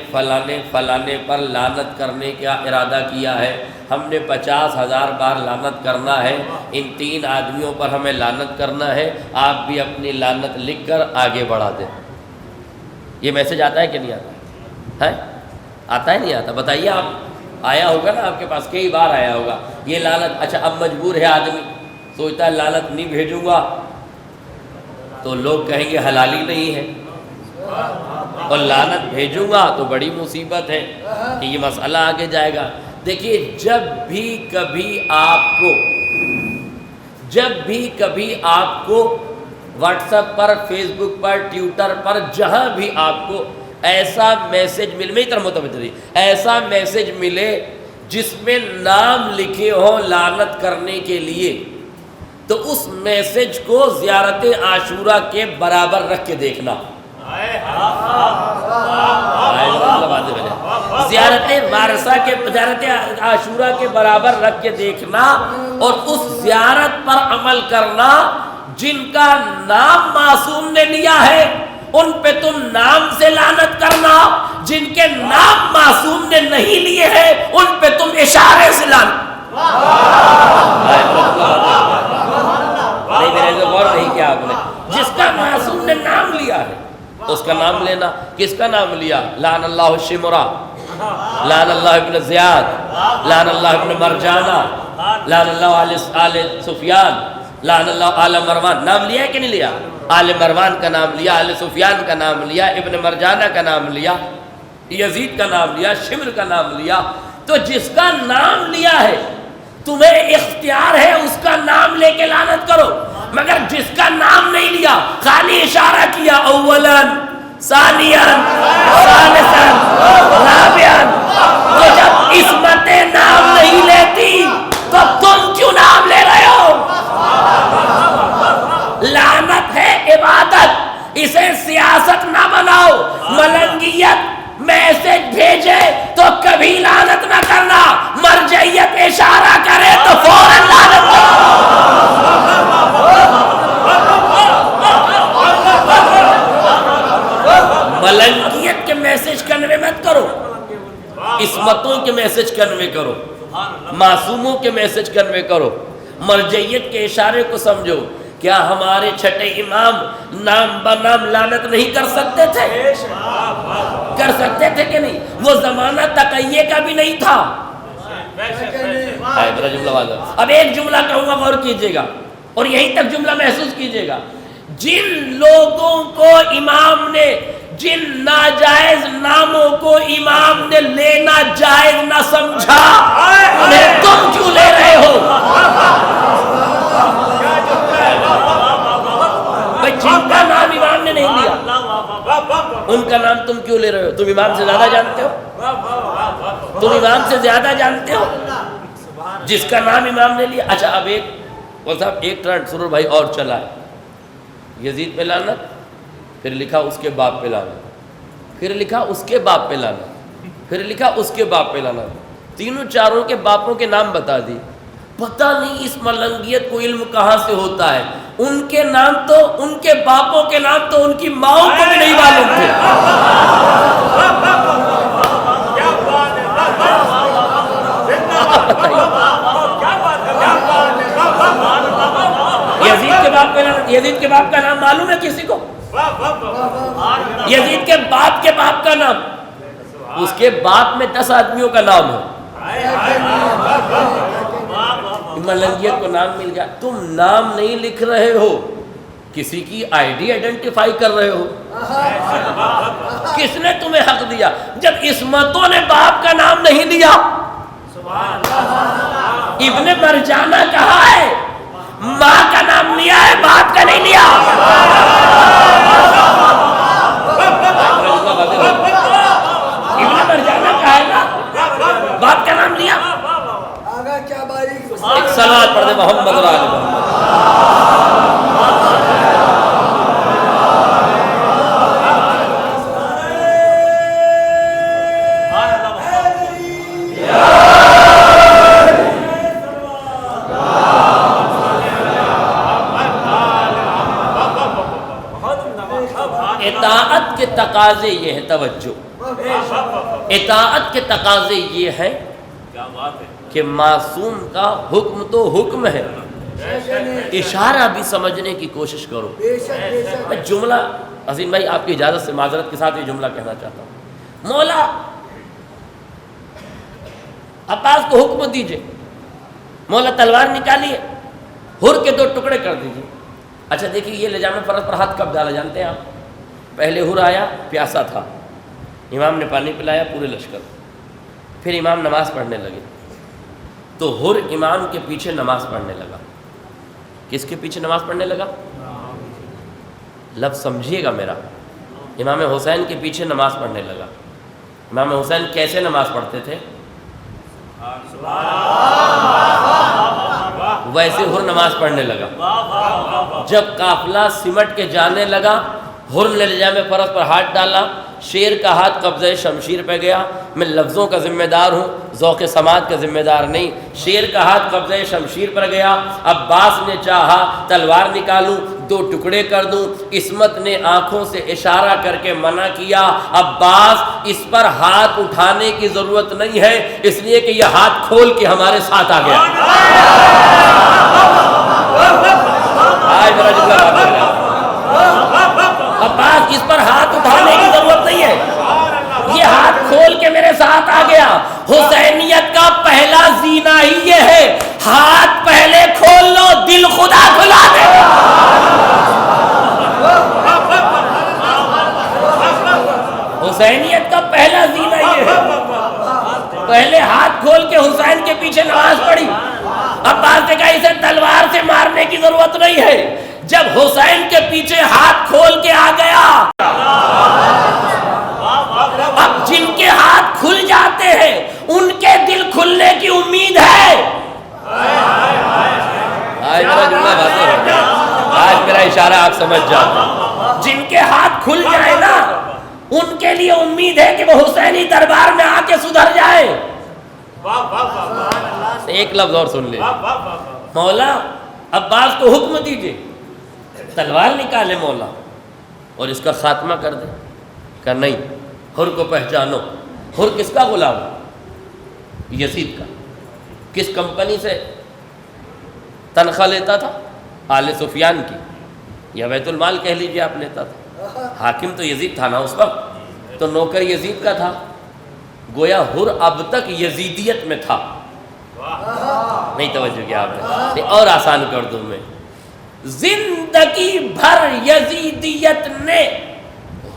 پر لعنت کرنے کا ارادہ کیا ہے، ہم نے 50,000 بار لعنت کرنا ہے، ان 3 آدمیوں پر ہمیں لعنت کرنا ہے، آپ بھی اپنی لعنت لکھ کر آگے بڑھا دیں۔ یہ میسج آتا ہے کہ نہیں آتا ہے؟ آتا ہے نہیں آتا؟ بتائیے آپ، آیا ہوگا نا آپ کے پاس، کئی بار آیا ہوگا یہ لعنت۔ اچھا اب مجبور ہے آدمی، سوچتا ہے لعنت نہیں بھیجوں گا تو لوگ کہیں گے حلالی نہیں ہے، اور لعنت بھیجوں گا تو بڑی مصیبت ہے کہ یہ مسئلہ آگے جائے گا۔ دیکھیے جب بھی کبھی آپ کو واٹس ایپ پر، فیس بک پر، ٹویٹر پر، جہاں بھی آپ کو ایسا میسج ملے، میری طرف متوجہ، ایسا میسج ملے جس میں نام لکھے ہوں لعنت کرنے کے لیے، تو اس میسج کو زیارت عاشورہ کے برابر رکھ کے دیکھنا۔ زیارت عاشورہ کے برابر رکھ کے دیکھنا، اور اس زیارت پر عمل کرنا۔ جن کا نام معصوم نے لیا ہے ان پہ تم نام سے لعنت کرنا، جن کے نام معصوم نے نہیں لیے ہیں ان پہ تم اشارے سے لعنت۔ نہیں، میرے سے غور نہیں کیا آپ نے۔ جس کا معصوم نے نام لیا ہے اس کا نام لینا۔ کس کا نام لیا؟ لعن اللہ الشمرا، لعن اللہ ابن زیاد، لعن اللہ ابن مرجانہ، لعن اللہ آل سفیان، لعن اللہ آل مروان۔ نام لیا ہے کہ نہیں لیا؟ آل مروان کا نام لیا، آل سفیان کا نام لیا، ابن مرجانہ کا نام لیا، یزید کا نام لیا، شمر کا نام لیا۔ تو جس کا نام لیا ہے تمہیں اختیار ہے اس کا نام لے کے لعنت کرو، مگر جس کا نام نہیں لیا، خالی اشارہ کیا، اولاً ثانیاً ثالثاً رابعاً، تو جب عصمت نام نہیں لیتی تو تم کیوں نام لے رہے ہو؟ لعنت ہے عبادت، اسے سیاست نہ بناؤ۔ ملنگیت میسج بھیجے تو کبھی لعنت نہ کرنا، مرجعیت اشارہ کرے تو فوراً لعنت ملنگیت کے میسج کنوے مت کرو، عصمتوں کے میسج کنوے کرو، معصوموں کے میسج کنوے کرو، مرجعیت کے اشارے کو سمجھو۔ کیا ہمارے چھٹے امام نام بنام لعنت نہیں کر سکتے تھے؟ کر سکتے تھے کہ نہیں؟ وہ زمانہ تقیے کا بھی نہیں تھا۔ اب ایک جملہ کہوں گا، غور کیجئے گا اور یہیں تک جملہ محسوس کیجئے گا۔ جن لوگوں کو امام نے، جن ناجائز ناموں کو امام نے لینا جائز نہ سمجھا، انہیں تم کیوں لے رہے ہو؟ بھئی جن کا نام امام نے نہیں لیا ان کا نام تم کیوں لے رہے ہو؟ تم امام سے زیادہ جانتے ہو؟ تم امام سے زیادہ جانتے ہو؟ جس کا نام امام نے لیا. اچھا اب ایک ٹرن سرور بھائی اور چلا ہے. یزید پہ لعنت، پھر لکھا اس کے باپ پہ لعنت، پھر لکھا اس کے باپ پہ لعنت، پھر لکھا اس کے باپ پہ لعنت. تینوں چاروں کے باپوں کے نام بتا دی. پتہ نہیں اس ملنگیت کو علم کہاں سے ہوتا ہے. ان کے نام تو، ان کے باپوں کے نام تو ان کی ماؤں کو بھی نہیں معلوم تھے. یزید کے باپ کا نام معلوم ہے کسی کو؟ یزید کے باپ کا نام، اس کے باپ میں 10 آدمیوں کا نام ہے. ملنگیت کو نام مل گیا. تم نام نہیں لکھ رہے ہو، کسی کی آئی ڈی آئیڈینٹیفائی کر رہے ہو. کس نے تمہیں حق دیا؟ جب عصمتوں نے باپ کا نام نہیں لیا. ابن مرجانہ کہا ہے ماں کا نام لیا ہے، باپ کا نہیں لیا. ابن مرجانہ کہا ہے نا باپ کا نام لیا. ایک صلوات پڑھ دے محمد و آل محمد. اطاعت کے تقاضے یہ ہے، توجہ، اطاعت کے تقاضے یہ ہے کہ معصوم کا حکم تو حکم ہے، اشارہ بھی سمجھنے کی کوشش کرو. میں جملہ عظیم بھائی آپ کی اجازت سے معذرت کے ساتھ یہ جملہ کہنا چاہتا ہوں. مولا عباس کو حکم دیجئے، مولا تلوار نکالیے، ہر کے 2 ٹکڑے کر دیجئے. اچھا دیکھیے یہ لجام فرض پر ہاتھ کب ڈالا جانتے ہیں آپ؟ پہلے ہر آیا، پیاسا تھا، امام نے پانی پلایا پورے لشکر. پھر امام نماز پڑھنے لگے تو ہر امام کے پیچھے نماز پڑھنے لگا. کس کے پیچھے نماز پڑھنے لگا؟ لفظ سمجھیے گا میرا. امام حسین کے پیچھے نماز پڑھنے لگا. امام حسین کیسے نماز پڑھتے تھے؟ ویسے ہر نماز پڑھنے لگا. جب قافلہ سمٹ کے جانے لگا، ہر نے لجام فرض پر ہاتھ ڈالا، شیر کا ہاتھ قبضہ شمشیر پہ گیا. میں لفظوں کا ذمہ دار ہوں، ذوق سماعت کا ذمہ دار نہیں. شیر کا ہاتھ قبضہ شمشیر پر گیا. عباس نے چاہا تلوار نکالوں، 2 ٹکڑے کر دوں. عصمت نے آنکھوں سے اشارہ کر کے منع کیا. عباس اس پر ہاتھ اٹھانے کی ضرورت نہیں ہے، اس لیے کہ یہ ہاتھ کھول کے ہمارے ساتھ آ گیا. آج میرا جملہ بات کر رہا ہے. عباس اس پر ہاتھ اٹھانے کی ضرورت نہیں ہے، یہ ہاتھ کھول کے میرے ساتھ آ گیا. حسینیت کا پہلا زینہ ہی یہ ہے، ہاتھ پہلے کھول لو، دل خدا کھلا دے. حسینیت کا پہلا زینہ یہ ہے. پہلے ہاتھ کھول کے حسین کے پیچھے نماز پڑھی. عباس نے کہا اسے تلوار سے مارنے کی ضرورت نہیں ہے. جب حسین کے پیچھے ہاتھ کھول کے آ گیا، اب جن کے ہاتھ کھل جاتے ہیں ان کے دل کھلنے کی امید ہے. آج میرا اشارہ آپ سمجھ جاؤ. جن کے ہاتھ کھل جائے نا ان کے لیے امید ہے کہ وہ حسینی دربار میں آ کے سدھر جائے. ایک لفظ اور سن لے. مولا عباس کو حکم دیجئے تلوار نکالے مولا اور اس کا خاتمہ کر دے. کہ نہیں، ہر کو پہچانو. ہر کس کا غلام؟ یزید کا. کس کمپنی سے تنخواہ لیتا تھا؟ آل سفیان کی، یا بیت المال کہہ لیجیے آپ لیتا تھا. حاکم تو یزید تھا نا اس وقت، تو نوکر یزید کا تھا. گویا ہر اب تک یزیدیت میں تھا. نہیں توجہ کیا آپ نے؟ اور آسان کر دوں میں. زندگی بھر یزیدیت نے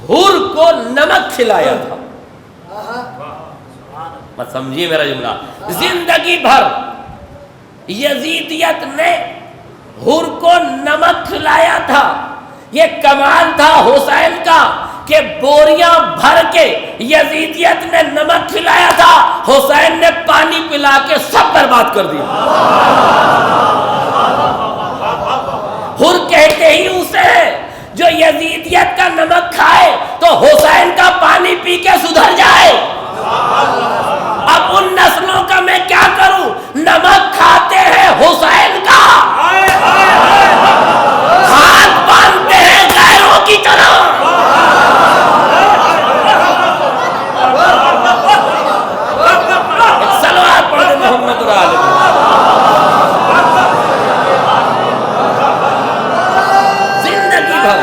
حر کو نمک کھلایا تھا. مت سمجھیے میرا جملہ. زندگی بھر یزیدیت نے حر کو نمک کھلایا تھا. یہ کمال تھا حسین کا کہ بوریاں بھر کے یزیدیت نے نمک کھلایا تھا, حسین نے پانی پلا کے سب برباد کر دیا. حر کہتے ہی اسے ہے جو یزیدیت کا نمک کھائے تو حسین کا پانی پی کے سدھر جائے. اب ان نسلوں کا میں کیا کروں, نمک کھاتے ہیں حسین کا, ہاتھ باندھتے ہیں غیروں کی طرح. صلوات پڑھ محمد زندگی بھر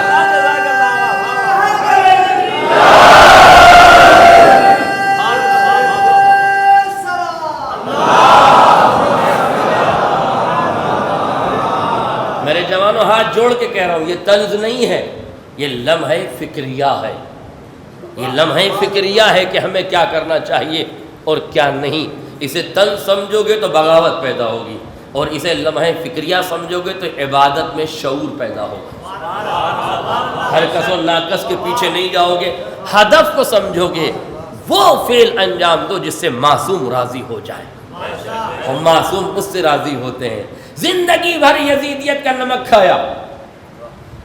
میرے جوانوں ہاتھ جوڑ کے کہہ رہا ہوں, یہ طنز نہیں ہے, یہ لمحہ فکریہ ہے. یہ لمحہ فکریہ ہے کہ ہمیں کیا کرنا چاہیے اور کیا نہیں. اسے طنز سمجھو گے تو بغاوت پیدا ہوگی, اور اسے لمحہ فکریہ سمجھو گے تو عبادت میں شعور پیدا ہوگا. ہر کس و ناقص کے پیچھے نہیں جاؤ گے, ہدف کو سمجھو گے, وہ فعل انجام دو جس سے معصوم راضی ہو جائے. اور معصوم اس سے راضی ہوتے ہیں. زندگی بھر یزیدیت کا نمک کھایا,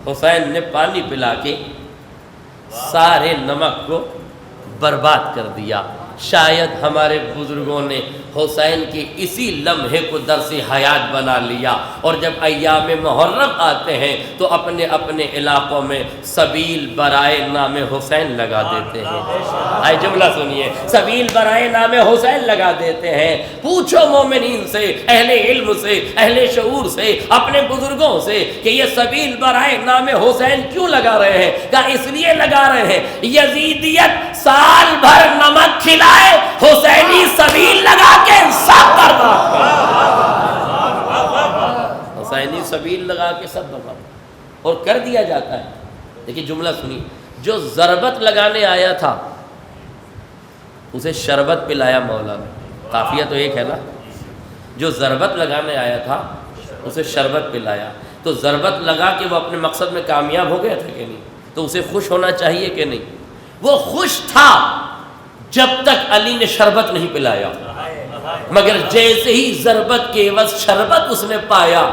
حسین نے پانی پلا کے سارے نمک کو برباد کر دیا. شاید ہمارے بزرگوں نے حسین کے اسی لمحے کو درس حیات بنا لیا, اور جب ایام محرم آتے ہیں تو اپنے اپنے علاقوں میں سبیل برائے نام حسین لگا دیتے ہیں. آئے جملہ سنیے, سبیل برائے نام حسین لگا دیتے ہیں. پوچھو مومنین سے, اہل علم سے, اہل شعور سے, اپنے بزرگوں سے کہ یہ سبیل برائے نام حسین کیوں لگا رہے ہیں. کہا اس لیے لگا رہے ہیں یزیدیت سال بھر نمک کھلائے, حسینی سبیل لگا کے سب برباد. حسینی سبیل لگا کے سب برباد, اور کر دیا جاتا ہے. دیکھیے جملہ سنی, جو ضربت لگانے آیا تھا اسے شربت پلایا مولا نے. قافیہ تو ایک ہے نا. جو ضربت لگانے آیا تھا اسے شربت پلایا, تو ضربت لگا کے وہ اپنے مقصد میں کامیاب ہو گیا تھا کہ نہیں؟ تو اسے خوش ہونا چاہیے کہ نہیں؟ وہ خوش تھا جب تک علی نے شربت نہیں پلایا, مگر جیسے ہی ضربت کے عوض شربت اس نے پایا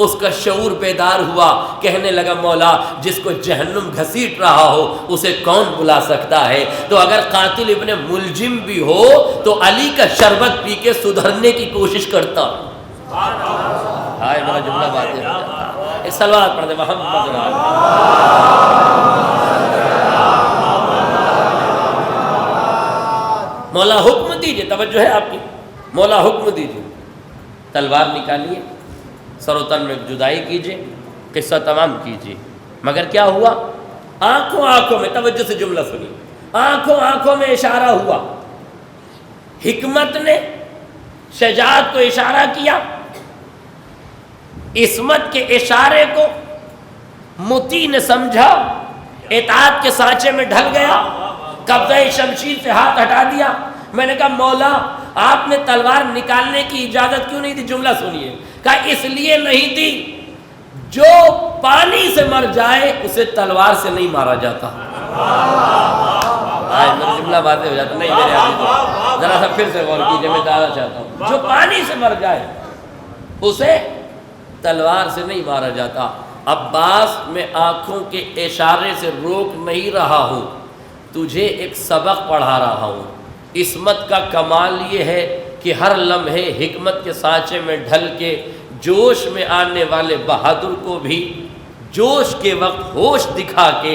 اس کا شعور بیدار ہوا, کہنے لگا مولا جس کو جہنم گھسیٹ رہا ہو اسے کون بلا سکتا ہے. تو اگر قاتل ابن ملجم بھی ہو تو علی کا شربت پی کے سدھرنے کی کوشش کرتا. ہائے میرا جملہ واضح ہو جاتا. ایک صلوات پڑھ دے محمد مولا حکم دیجئے, توجہ ہے آپ کی, مولا حکم دیجئے, تلوار نکالیے, سر و تن میں جدائی کیجئے, قصہ تمام کیجئے. مگر کیا ہوا؟ آنکھوں آنکھوں میں, توجہ سے جملہ سنی, آنکھوں آنکھوں میں اشارہ ہوا. حکمت نے شجاعت کو اشارہ کیا, عصمت کے اشارے کو متی نے سمجھا, اطاعت کے سانچے میں ڈھل گیا, قبضہ شمشیر سے ہاتھ ہٹا دیا. میں نے کہا مولا آپ نے تلوار نکالنے کی اجازت کیوں نہیں دی؟ جملہ سنیے, کہا اس لیے نہیں دی جو پانی سے مر جائے اسے تلوار سے نہیں مارا جاتا. جملہ واضح ہو جاتا نہیں میرے آگے, ذرا سا پھر سے غور کیجیے, میں ڈالنا چاہتا ہوں. جو پانی سے مر جائے اسے تلوار سے نہیں مارا جاتا. عباس میں آنکھوں کے اشارے سے روک نہیں رہا ہوں, تجھے ایک سبق پڑھا رہا ہوں. عصمت کا کمال یہ ہے کہ ہر لمحے حکمت کے سانچے میں ڈھل کے جوش میں آنے والے بہادر کو بھی جوش کے وقت ہوش دکھا کے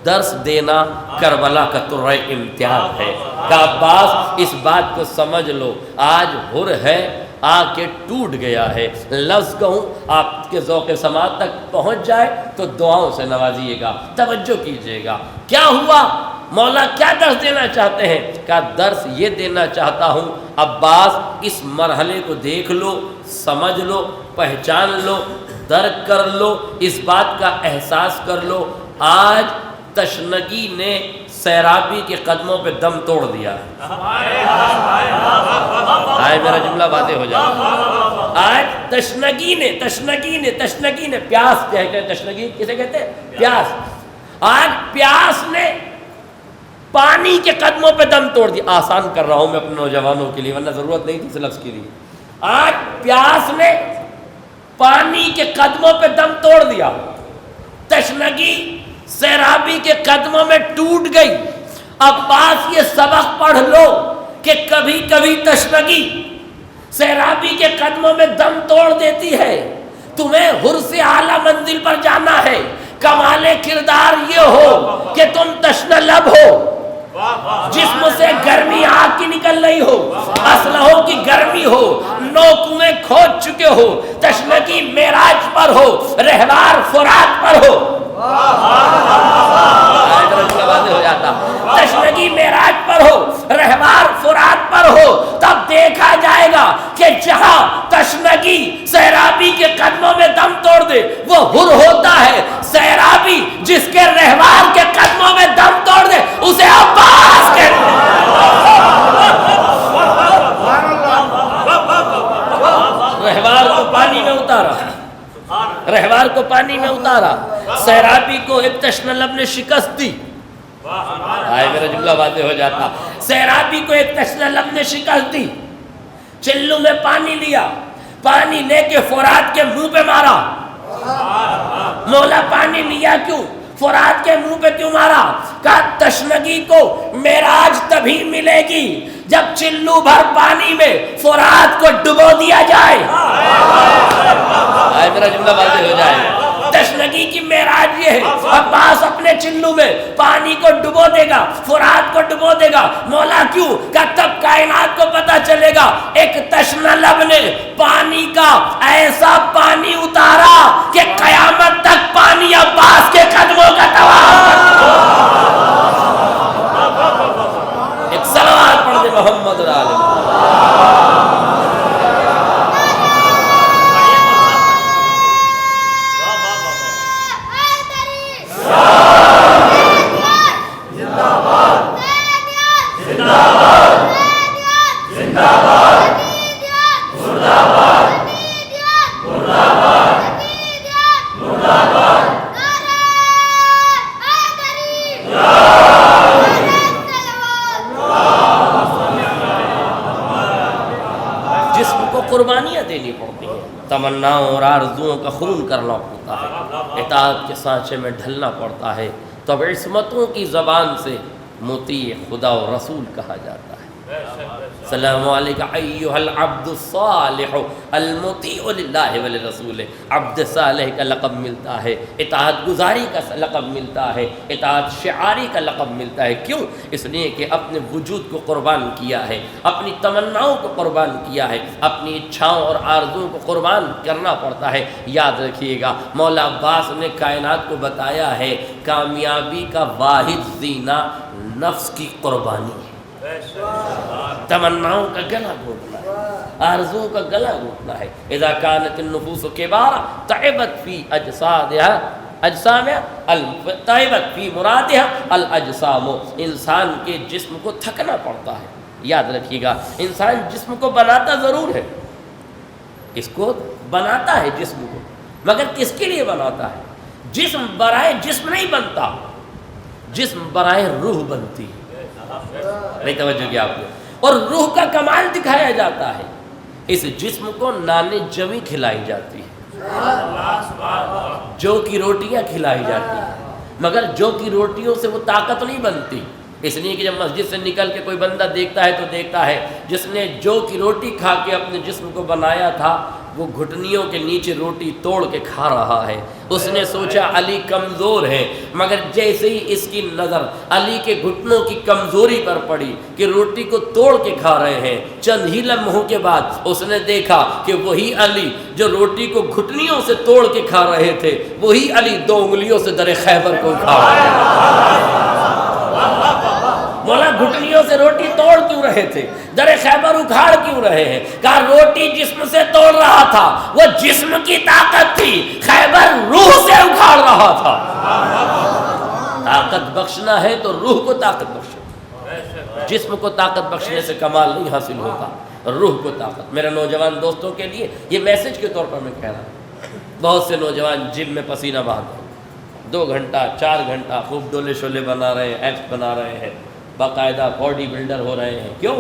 درس دینا کربلا کا طرح امتحان ہے. کہ عباس اس بات کو سمجھ لو, آج حر ہے آ کے ٹوٹ گیا ہے. لفظ کہوں آپ کے ذوق سماعت تک پہنچ جائے تو دعاؤں سے نوازیے گا, توجہ کیجیے گا. کیا ہوا؟ مولا کیا درس دینا چاہتے ہیں؟ کہا درس یہ دینا چاہتا ہوں عباس اس مرحلے کو دیکھ لو, سمجھ لو، پہچان لو، درک کر لو، اس بات کا احساس کر لو، آج تشنگی نے سیرابی کے قدموں پہ دم توڑ دیا ہے۔ آئے میرا جملہ واضح ہو جائے۔ آج تشنگی نے پیاس کہتے ہیں، تشنگی کسے کہتے ہیں؟ پیاس۔ آج پیاس نے پانی کے قدموں پہ دم توڑ دیا۔ آسان کر رہا ہوں میں اپنے نوجوانوں کے لیے، ورنہ ضرورت نہیں تھی اس لفظ کے لیے۔ آج پیاس نے پانی کے قدموں پہ دم توڑ دیا، تشنگی سیرابی کے قدموں میں ٹوٹ گئی۔ اب بات یہ سبق پڑھ لو کہ کبھی کبھی تشنگی سیرابی کے قدموں میں دم توڑ دیتی ہے۔ تمہیں حرص اعلیٰ منزل پر جانا ہے، کمال کردار یہ ہو کہ تم تشنہ لب ہو، جسم سے گرمی آگ کی نکل رہی ہو، اسلحوں کی گرمی ہو، 9 کنویں کھود چکے ہو، تشنگی معراج پر ہو، رہوار فرات پر ہو۔ ہو جاتا تشنگی معراج پر ہو، رہوار فرات پر ہو، تب دیکھا جائے گا کہ جہاں تشنگی سیرابی کے قدموں میں دم توڑ دے وہ حر ہوتا ہے، سیرابی جس کے رہوار کے قدموں میں دم توڑ دے اسے عباس کہتے ہیں۔ رہوار کو پانی میں اتارا، رہوار کو پانی میں اتارا، سیرابی کو ایک تشنہ لب نے شکست دی۔ آئے میرا جملہ واضح ہو جاتا۔ سیرابی کو ایک تشنہ لب نے شکست دی، چلو میں پانی لیا، پانی لے کے فرات کے منہ پہ مارا۔ مولا پانی لیا کیوں؟ فرات کے منہ پہ کیوں مارا؟ کہا تشنگی کو معراج تبھی ملے گی جب چلو بھر پانی میں فرات کو ڈبو دیا جائے۔ آئے میرا جملہ واضح ہو جائے۔ تشنگی کی معراج یہ ہے، عباس اپنے چلو میں پانی کو ڈبو دے گا، فرات کو ڈبو دے گا۔ مولا کیوں؟ کہ تب کائنات کو پتا چلے گا ایک تشنہ لب نے پانی کا ایسا پانی اتارا کہ قیامت تک پانی عباس کے قدموں کا طواف۔ ایک صلوات پڑھ دے محمد علیہ۔ قربانیاں دینی پڑتی ہیں، تمناؤں اور آرزوؤں کا خون کرنا پڑتا ہے، اطاعت کے سانچے میں ڈھلنا پڑتا ہے، تب عصمتوں کی زبان سے مطیع خدا و رسول کہا جاتا ہے۔ السلام علیکہ ایہا العبد الصالح المطیع للہ ولرسولہ۔ عبد صالح کا لقب ملتا ہے، اطاعت گزاری کا لقب ملتا ہے، اطاعت شعاری کا لقب ملتا ہے۔ کیوں؟ اس لیے کہ اپنے وجود کو قربان کیا ہے، اپنی تمناؤں کو قربان کیا ہے، اپنی اچھاؤں اور آرزوؤں کو قربان کرنا پڑتا ہے۔ یاد رکھیے گا مولا عباس نے کائنات کو بتایا ہے کامیابی کا واحد زینہ نفس کی قربانی ہے۔ تمناؤں کا گلا گھونٹنا ہے، آرزوؤں کا گلا گھونٹنا ہے۔ اذا كانت النفوس كبارا تعبت في اجسامها تعبت في مرادها الاجسام۔ انسان کے جسم کو تھکنا پڑتا ہے۔ یاد رکھیے گا انسان جسم کو بناتا ضرور ہے، اس کو بناتا ہے جسم کو، مگر کس کے لیے بناتا ہے؟ جسم برائے جسم نہیں بنتا، جسم برائے روح بنتی ہے۔ نہیں توجہ کیا آپ نے؟ اور روح کا کمال دکھایا جاتا ہے۔ اس جسم کو نان جوی کھلائی جاتی ہے، جو کی روٹیاں کھلائی جاتی ہیں، مگر جو کی روٹیوں سے وہ طاقت نہیں بنتی۔ اس لیے کہ جب مسجد سے نکل کے کوئی بندہ دیکھتا ہے تو دیکھتا ہے جس نے جو کی روٹی کھا کے اپنے جسم کو بنایا تھا وہ گھٹنیوں کے نیچے روٹی توڑ کے کھا رہا ہے۔ اس نے سوچا علی کمزور ہے، مگر جیسے ہی اس کی نظر علی کے گھٹنوں کی کمزوری پر پڑی کہ روٹی کو توڑ کے کھا رہے ہیں، چند ہی لمحوں کے بعد اس نے دیکھا کہ وہی علی جو روٹی کو گھٹنیوں سے توڑ کے کھا رہے تھے وہی علی 2 انگلیوں سے در خیبر کو کھا رہے ہیں۔ بولا گھٹنیوں سے روٹی توڑ کیوں رہے تھے؟ در خیبر اکھاڑ کیوں رہے ہیں؟ کہا روٹی جسم سے توڑ رہا تھا، وہ جسم کی طاقت تھی، خیبر روح سے اکھاڑ رہا تھا۔ طاقت بخشنا ہے تو روح کو طاقت بخشو، جسم کو طاقت بخشنے سے کمال نہیں حاصل ہوتا، روح کو طاقت۔ میرے نوجوان دوستوں کے لیے یہ میسج کے طور پر میں کہہ رہا ہوں، بہت سے نوجوان جم میں پسینہ بہاتے ہیں، 2 گھنٹہ 4 گھنٹہ خوب ڈولے شولے بنا رہے ہیں، ایپس بنا رہے ہیں، باقاعدہ باڈی بلڈر ہو رہے ہیں۔ کیوں؟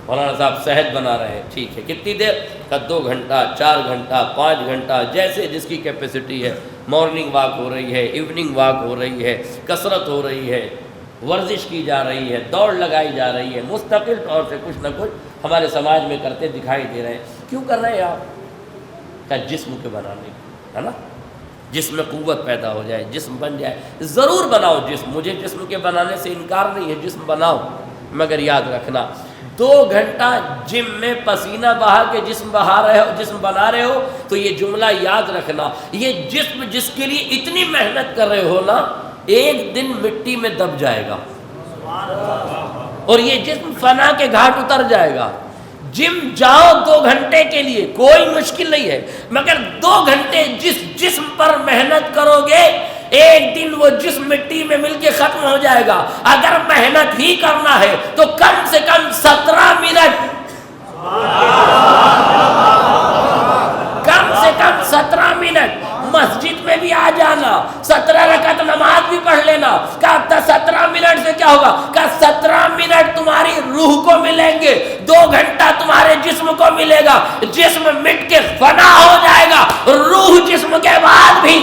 مولانا صاحب صحت بنا رہے ہیں، ٹھیک ہے، کتنی دیر کا؟ 2 گھنٹہ 4 گھنٹہ 5 گھنٹہ، جیسے جس کی کیپیسٹی ہے۔ مارننگ واک ہو رہی ہے، ایوننگ واک ہو رہی ہے، کسرت ہو رہی ہے، ورزش کی جا رہی ہے، دوڑ لگائی جا رہی ہے، مستقل طور سے کچھ نہ کچھ ہمارے سماج میں کرتے دکھائی دے رہے ہیں۔ کیوں کر رہے ہیں آپ؟ کہ جسم کے بنانے کی، ہے نا، جسم میں قوت پیدا ہو جائے، جسم بن جائے۔ ضرور بناؤ جسم، مجھے جسم کے بنانے سے انکار نہیں ہے، جسم بناؤ، مگر یاد رکھنا 2 گھنٹہ جم میں پسینہ بہا کے جسم بنا رہے ہو تو یہ جملہ یاد رکھنا، یہ جسم جس کے لیے اتنی محنت کر رہے ہو نا، ایک دن مٹی میں دب جائے گا اور یہ جسم فنا کے گھاٹ اتر جائے گا۔ جم جاؤ 2 گھنٹے کے لیے، کوئی مشکل نہیں ہے، مگر 2 گھنٹے جس جسم پر محنت کرو گے، ایک دن وہ جسم مٹی میں مل کے ختم ہو جائے گا۔ اگر محنت ہی کرنا ہے تو کم سے کم 17 منٹ، کم سے کم 17 منٹ مسجد میں بھی آ جانا، 17 رکعت نماز بھی پڑھ لینا۔ کہا 17 منٹ سے کیا ہوگا؟ کہا 17 منٹ تمہاری روح کو ملیں گے، 2 گھنٹہ تمہارے جسم کو ملے گا، جسم مٹ کے فنا ہو جائے گا، روح جسم کے بعد بھی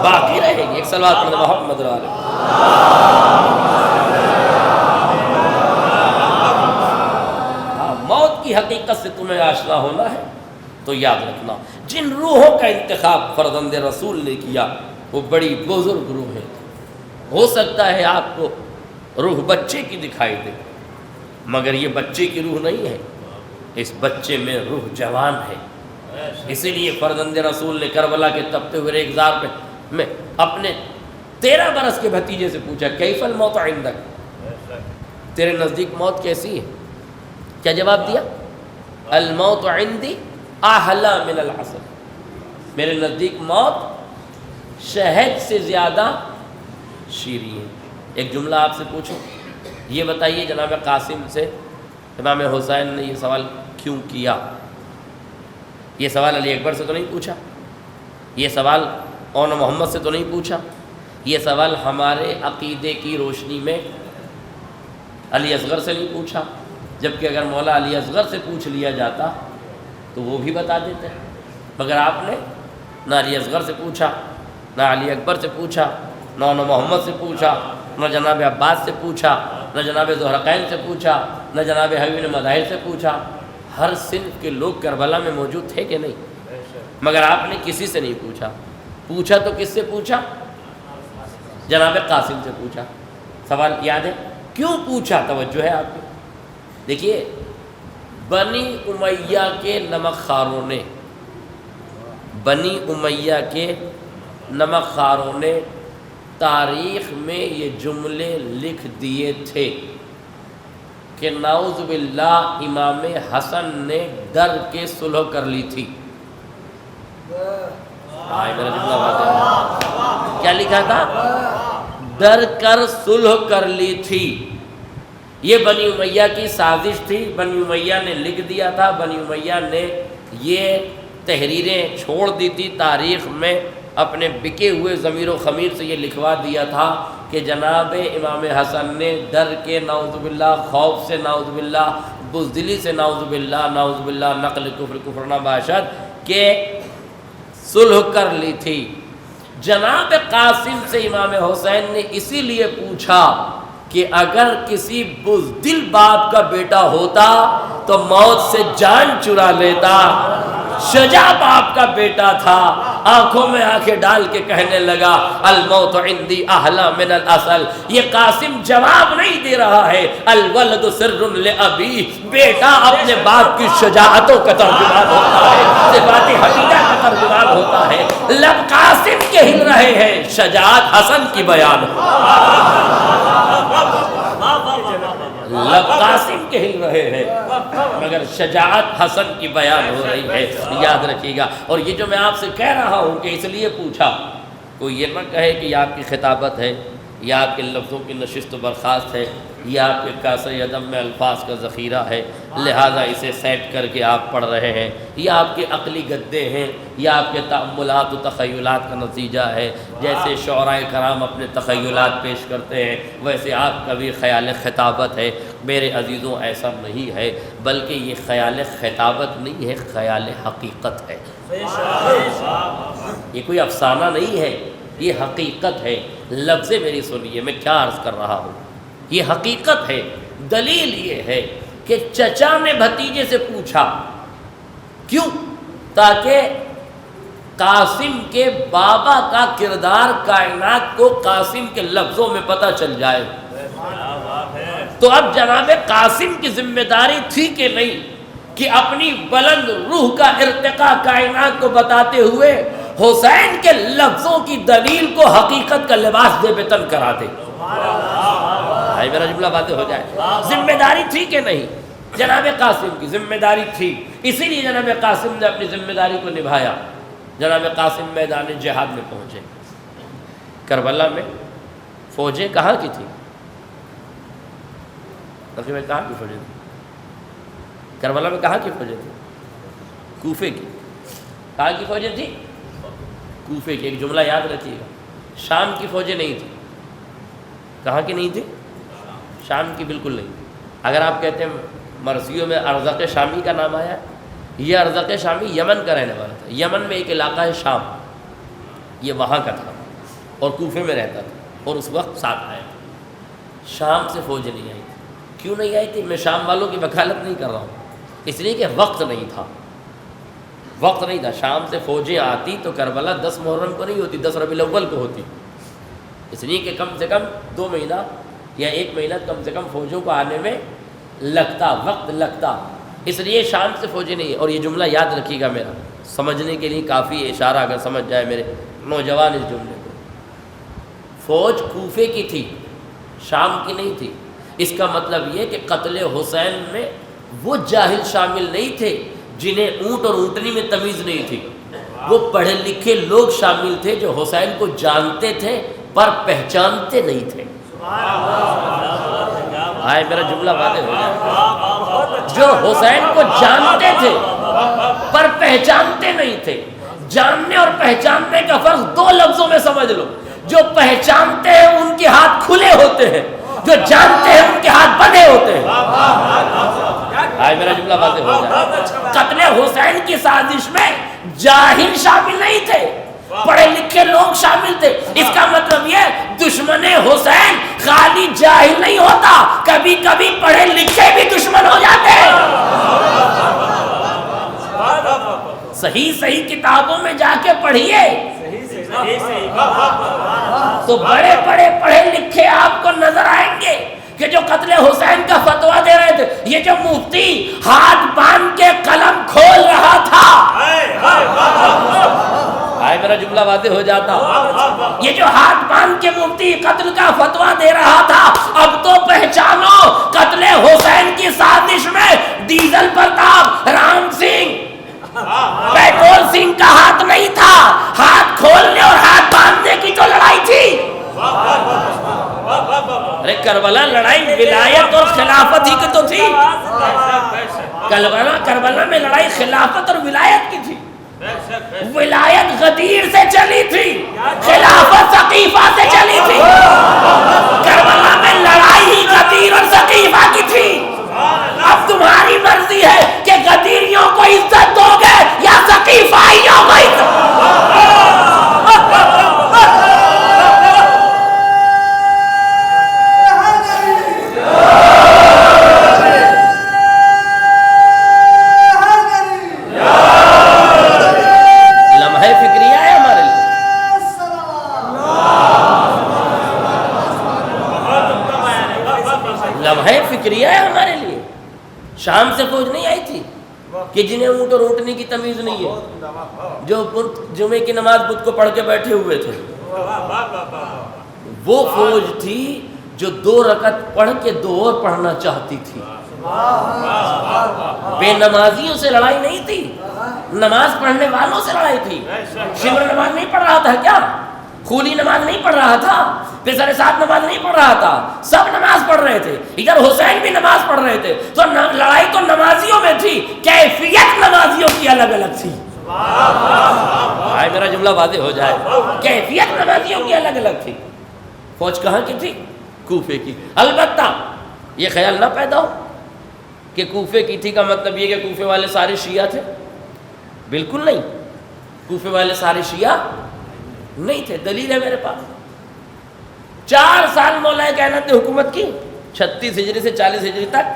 باقی رہے گی۔ ایک صلوات پڑھیں محمد علیہ۔ موت کی حقیقت سے تمہیں آشنا ہونا ہے تو یاد رکھنا، جن روحوں کا انتخاب فرزند رسول نے کیا وہ بڑی بزرگ روح ہیں۔ ہو سکتا ہے آپ کو روح بچے کی دکھائی دے، مگر یہ بچے کی روح نہیں ہے، اس بچے میں روح جوان ہے۔ اسی لیے فرزند رسول نے کربلا کے تپتے ہوئے ریگزار پہ میں اپنے 13 برس کے بھتیجے سے پوچھا، کیف الموت عندک، تیرے نزدیک موت کیسی ہے؟ کیا جواب دیا؟ الموت عندی احلی من العسل، میرے نزدیک موت شہد سے زیادہ شیریں ہے۔ ایک جملہ آپ سے پوچھوں، یہ بتائیے جناب قاسم سے امام حسین نے یہ سوال کیوں کیا؟ یہ سوال علی اکبر سے تو نہیں پوچھا، یہ سوال مولانا محمد سے تو نہیں پوچھا، یہ سوال ہمارے عقیدے کی روشنی میں علی اصغر سے نہیں پوچھا، جبکہ اگر مولا علی اصغر سے پوچھ لیا جاتا تو وہ بھی بتا دیتے، مگر آپ نے نہ علی اصغر سے پوچھا، نہ علی اکبر سے پوچھا، نہ مولانا محمد سے پوچھا، نہ جناب عباس سے پوچھا، نہ جناب زہرقین سے پوچھا، نہ جناب حبیب مظاہر سے پوچھا۔ ہر صنف کے لوگ کربلا میں موجود تھے کہ نہیں، مگر آپ نے کسی سے نہیں پوچھا۔ پوچھا تو کس سے پوچھا؟ جناب قاسم سے پوچھا۔ سوال یاد ہے کیوں پوچھا؟ توجہ ہے آپ کی۔ دیکھیے، بنی امیہ کے نمک خاروں نے، بنی امیہ کے نمک خاروں نے تاریخ میں یہ جملے لکھ دیے تھے کہ نعوذ باللہ امام حسن نے ڈر کے صلح کر لی تھی۔ میرا جملہ بات ہے، کیا لکھا تھا؟ ڈر کر صلح کر لی تھی۔ یہ بنی امیہ کی سازش تھی، بنی امیہ نے لکھ دیا تھا، بنی امیہ نے یہ تحریریں چھوڑ دی تھی تاریخ میں، اپنے بکے ہوئے ضمیر و خمیر سے یہ لکھوا دیا تھا کہ جناب امام حسن نے ڈر کے نعوذ باللہ، خوف سے نعوذ باللہ، بزدلی سے نعوذ باللہ نقل کفر نہ باشد کہ صلح کر لی تھی۔ جناب قاسم سے امام حسین نے اسی لیے پوچھا کہ اگر کسی بزدل باپ کا بیٹا ہوتا تو موت سے جان چرا لیتا، شجاع باپ کا بیٹا تھا، آنکھوں میں آنکھیں ڈال کے کہنے لگا الموت عندی احلی من العسل۔ یہ قاسم جواب نہیں دے رہا ہے، الولد سر لابی، بیٹا اپنے باپ کی شجاعتوں کا ترجمان ہوتا ہے، صفات حمیدہ کا ترجمان ہوتا ہے، لب قاسم کے ہل رہے ہیں، شجاعت حسن کی بیان ہو، لب قاسم کے ہل رہے ہیں مگر شجاعت حسن کی بیان ہو رہی ہے، یاد رکھیے گا۔ اور یہ جو میں آپ سے کہہ رہا ہوں کہ اس لیے پوچھا، کوئی یہ نہ کہے کہ یہ آپ کی خطابت ہے، یہ آپ کے لفظوں کی نشست و برخاست ہے، یہ آپ کے کاسۂ ادب میں الفاظ کا ذخیرہ ہے، لہٰذا اسے سیٹ کر کے آپ پڑھ رہے ہیں، یہ آپ کے عقلی گدے ہیں، یہ آپ کے تأملات و تخیلات کا نتیجہ ہے۔ جیسے شعراء کرام اپنے تخیلات پیش کرتے ہیں، ویسے آپ کا بھی خیال خطابت ہے۔ میرے عزیزوں، ایسا نہیں ہے، بلکہ یہ خیال خطابت نہیں ہے، خیال حقیقت ہے۔ یہ کوئی افسانہ نہیں ہے، یہ حقیقت ہے۔ لفظ میری سنیے، میں کیا عرض کر رہا ہوں، یہ حقیقت ہے۔ دلیل یہ ہے کہ چچا نے بھتیجے سے پوچھا، کیوں؟ تاکہ قاسم کے بابا کا کردار کائنات کو قاسم کے لفظوں میں پتہ چل جائے۔ تو اب جناب قاسم کی ذمہ داری تھی کہ نہیں کہ اپنی بلند روح کا ارتقاء کائنات کو بتاتے ہوئے حسین کے لفظوں کی دلیل کو حقیقت کا لباس دے بتن کرا دے۔ میرا جملہ باتیں ہو جائے۔ ذمہ داری تھی کہ نہیں؟ جناب قاسم کی ذمہ داری تھی، اسی لیے جناب قاسم نے اپنی ذمہ داری کو نبھایا۔ جناب قاسم میدان جہاد میں پہنچے۔ کربلا میں فوجیں کہاں کی تھی؟ کہاں کی فوجیں تھی؟ کربلا میں کہاں کی فوجیں تھی؟ کوفے کی۔ کہاں کی فوجیں تھی؟ کوفے کی۔ ایک جملہ یاد رکھیے گا، شام کی فوجیں نہیں تھی۔ کہاں کی نہیں تھی؟ شام کی بالکل نہیں۔ اگر آپ کہتے ہیں مرثیوں میں ارزق شامی کا نام آیا ہے، یہ ارزق شامی یمن کا رہنے والا تھا۔ یمن میں ایک علاقہ ہے شام، یہ وہاں کا تھا اور کوفے میں رہتا تھا، اور اس وقت ساتھ آیا تھا۔ شام سے فوج نہیں آئی تھی۔ کیوں نہیں آئی تھی؟ میں شام والوں کی وکالت نہیں کر رہا ہوں، اس لیے کہ وقت نہیں تھا، وقت نہیں تھا۔ شام سے فوجیں آتی تو کربلا 10 محرم کو نہیں ہوتی، 10 ربیع الاول کو ہوتی، اس لیے کہ کم سے کم 2 مہینہ یا 1 مہینہ کم سے کم فوجوں کو آنے میں لگتا، وقت لگتا، اس لیے شام سے فوجیں نہیں۔ اور یہ جملہ یاد رکھیے گا، میرا سمجھنے کے لیے کافی اشارہ اگر سمجھ جائے میرے نوجوان اس جملے کو۔ فوج کوفے کی تھی، شام کی نہیں تھی۔ اس کا مطلب یہ کہ قتل حسین میں وہ جاہل شامل نہیں تھے جنہیں اونٹ اور اونٹنی میں تمیز نہیں تھی، وہ پڑھے لکھے لوگ شامل تھے جو حسین کو جانتے تھے پر پہچانتے نہیں تھے۔ آئے میرا جملہ واضح ہو جائے۔ جو حسین کو جانتے تھے پر پہچانتے نہیں تھے۔ جاننے اور پہچاننے کا فرق 2 لفظوں میں سمجھ لو۔ جو پہچانتے ہیں ان کے ہاتھ کھلے ہوتے ہیں، جو جانتے ہیں ان کے ہاتھ بندھے ہوتے ہیں۔ آئے میرا جملہ واضح ہو جائے۔ قتل حسین کی سازش میں جاہل شامل نہیں تھے، پڑھے لکھے لوگ شامل تھے۔ اس کا مطلب یہ دشمن حسین خالی جاہل نہیں ہوتا، کبھی کبھی پڑھے لکھے بھی دشمن ہو جاتے ہیں۔ صحیح کتابوں میں جا کے پڑھیے تو بڑے بڑے پڑھے لکھے آپ کو نظر آئیں گے کہ جو قتل حسین کا فتویٰ دے رہے تھے، یہ جو مفتی ہاتھ باندھ کے قلم کھول رہا تھا، آئے میرا جملہ واضح ہو جاتا، یہ جو ہاتھ باندھ کے مفتی قتل کا فتویٰ دے رہا تھا، اب تو پہچانو قتل حسین کی سازش میں ڈیزل پرتاپ، رام سنگھ، پیٹرول سنگھ کا ہاتھ نہیں تھا، ہاتھ کھولنے اور ہاتھ باندھنے کی تو لڑائی تھی۔ ارے کربلا لڑائی ولایت اور خلافت ہی کی تو تھی۔ کربلا میں لڑائی خلافت اور ولایت کی تھی۔ ولایت غدیر سے چلی تھی، خلافت ثقیفہ سے چلی تھی۔ کربلا میں لڑائی ہی غدیر اور ثقیفہ کی تھی۔ اب تمہاری مرضی ہے کہ غدیریوں کو عزت دو گے یا ثقیفائیوں کو عزت۔ فکریہ ہے ہمارے لیے۔ شام سے فوج نہیں آئی تھی، کہ جنہیں اونٹ اور اونٹنی کی تمیز نہیں ہے، جو جمعے کی نماز بدھ کو پڑھ کے بیٹھے ہوئے تھے، وہ فوج تھی جو 2 رکعت پڑھ کے 2 اور پڑھنا چاہتی تھی۔ بے نمازیوں سے لڑائی نہیں تھی، نماز پڑھنے والوں سے لڑائی تھی۔ شمر نماز نہیں پڑھ رہا تھا کیا؟ خولی نماز نہیں پڑھ رہا تھا؟ پسر سات نماز نہیں پڑھ رہا تھا؟ سب نماز پڑھ رہے تھے، ادھر حسین بھی نماز پڑھ رہے تھے، تو لڑائی تو نمازیوں میں تھی، کیفیت نمازیوں کی الگ الگ تھی۔ آئے میرا جملہ واضح ہو جائے، کیفیت نمازیوں کی الگ الگ تھی۔ فوج کہاں کی تھی؟ کوفے کی۔ البتہ یہ خیال نہ پیدا ہو کہ کوفے کی تھی کا مطلب یہ کہ کوفے والے سارے شیعہ تھے، بالکل نہیں، کوفے والے سارے شیعہ نہیں تھے۔ دلیل ہے میرے پاس، 4 سال مولا کائنات نے حکومت کی، 36 ہجری سے 40 ہجری تک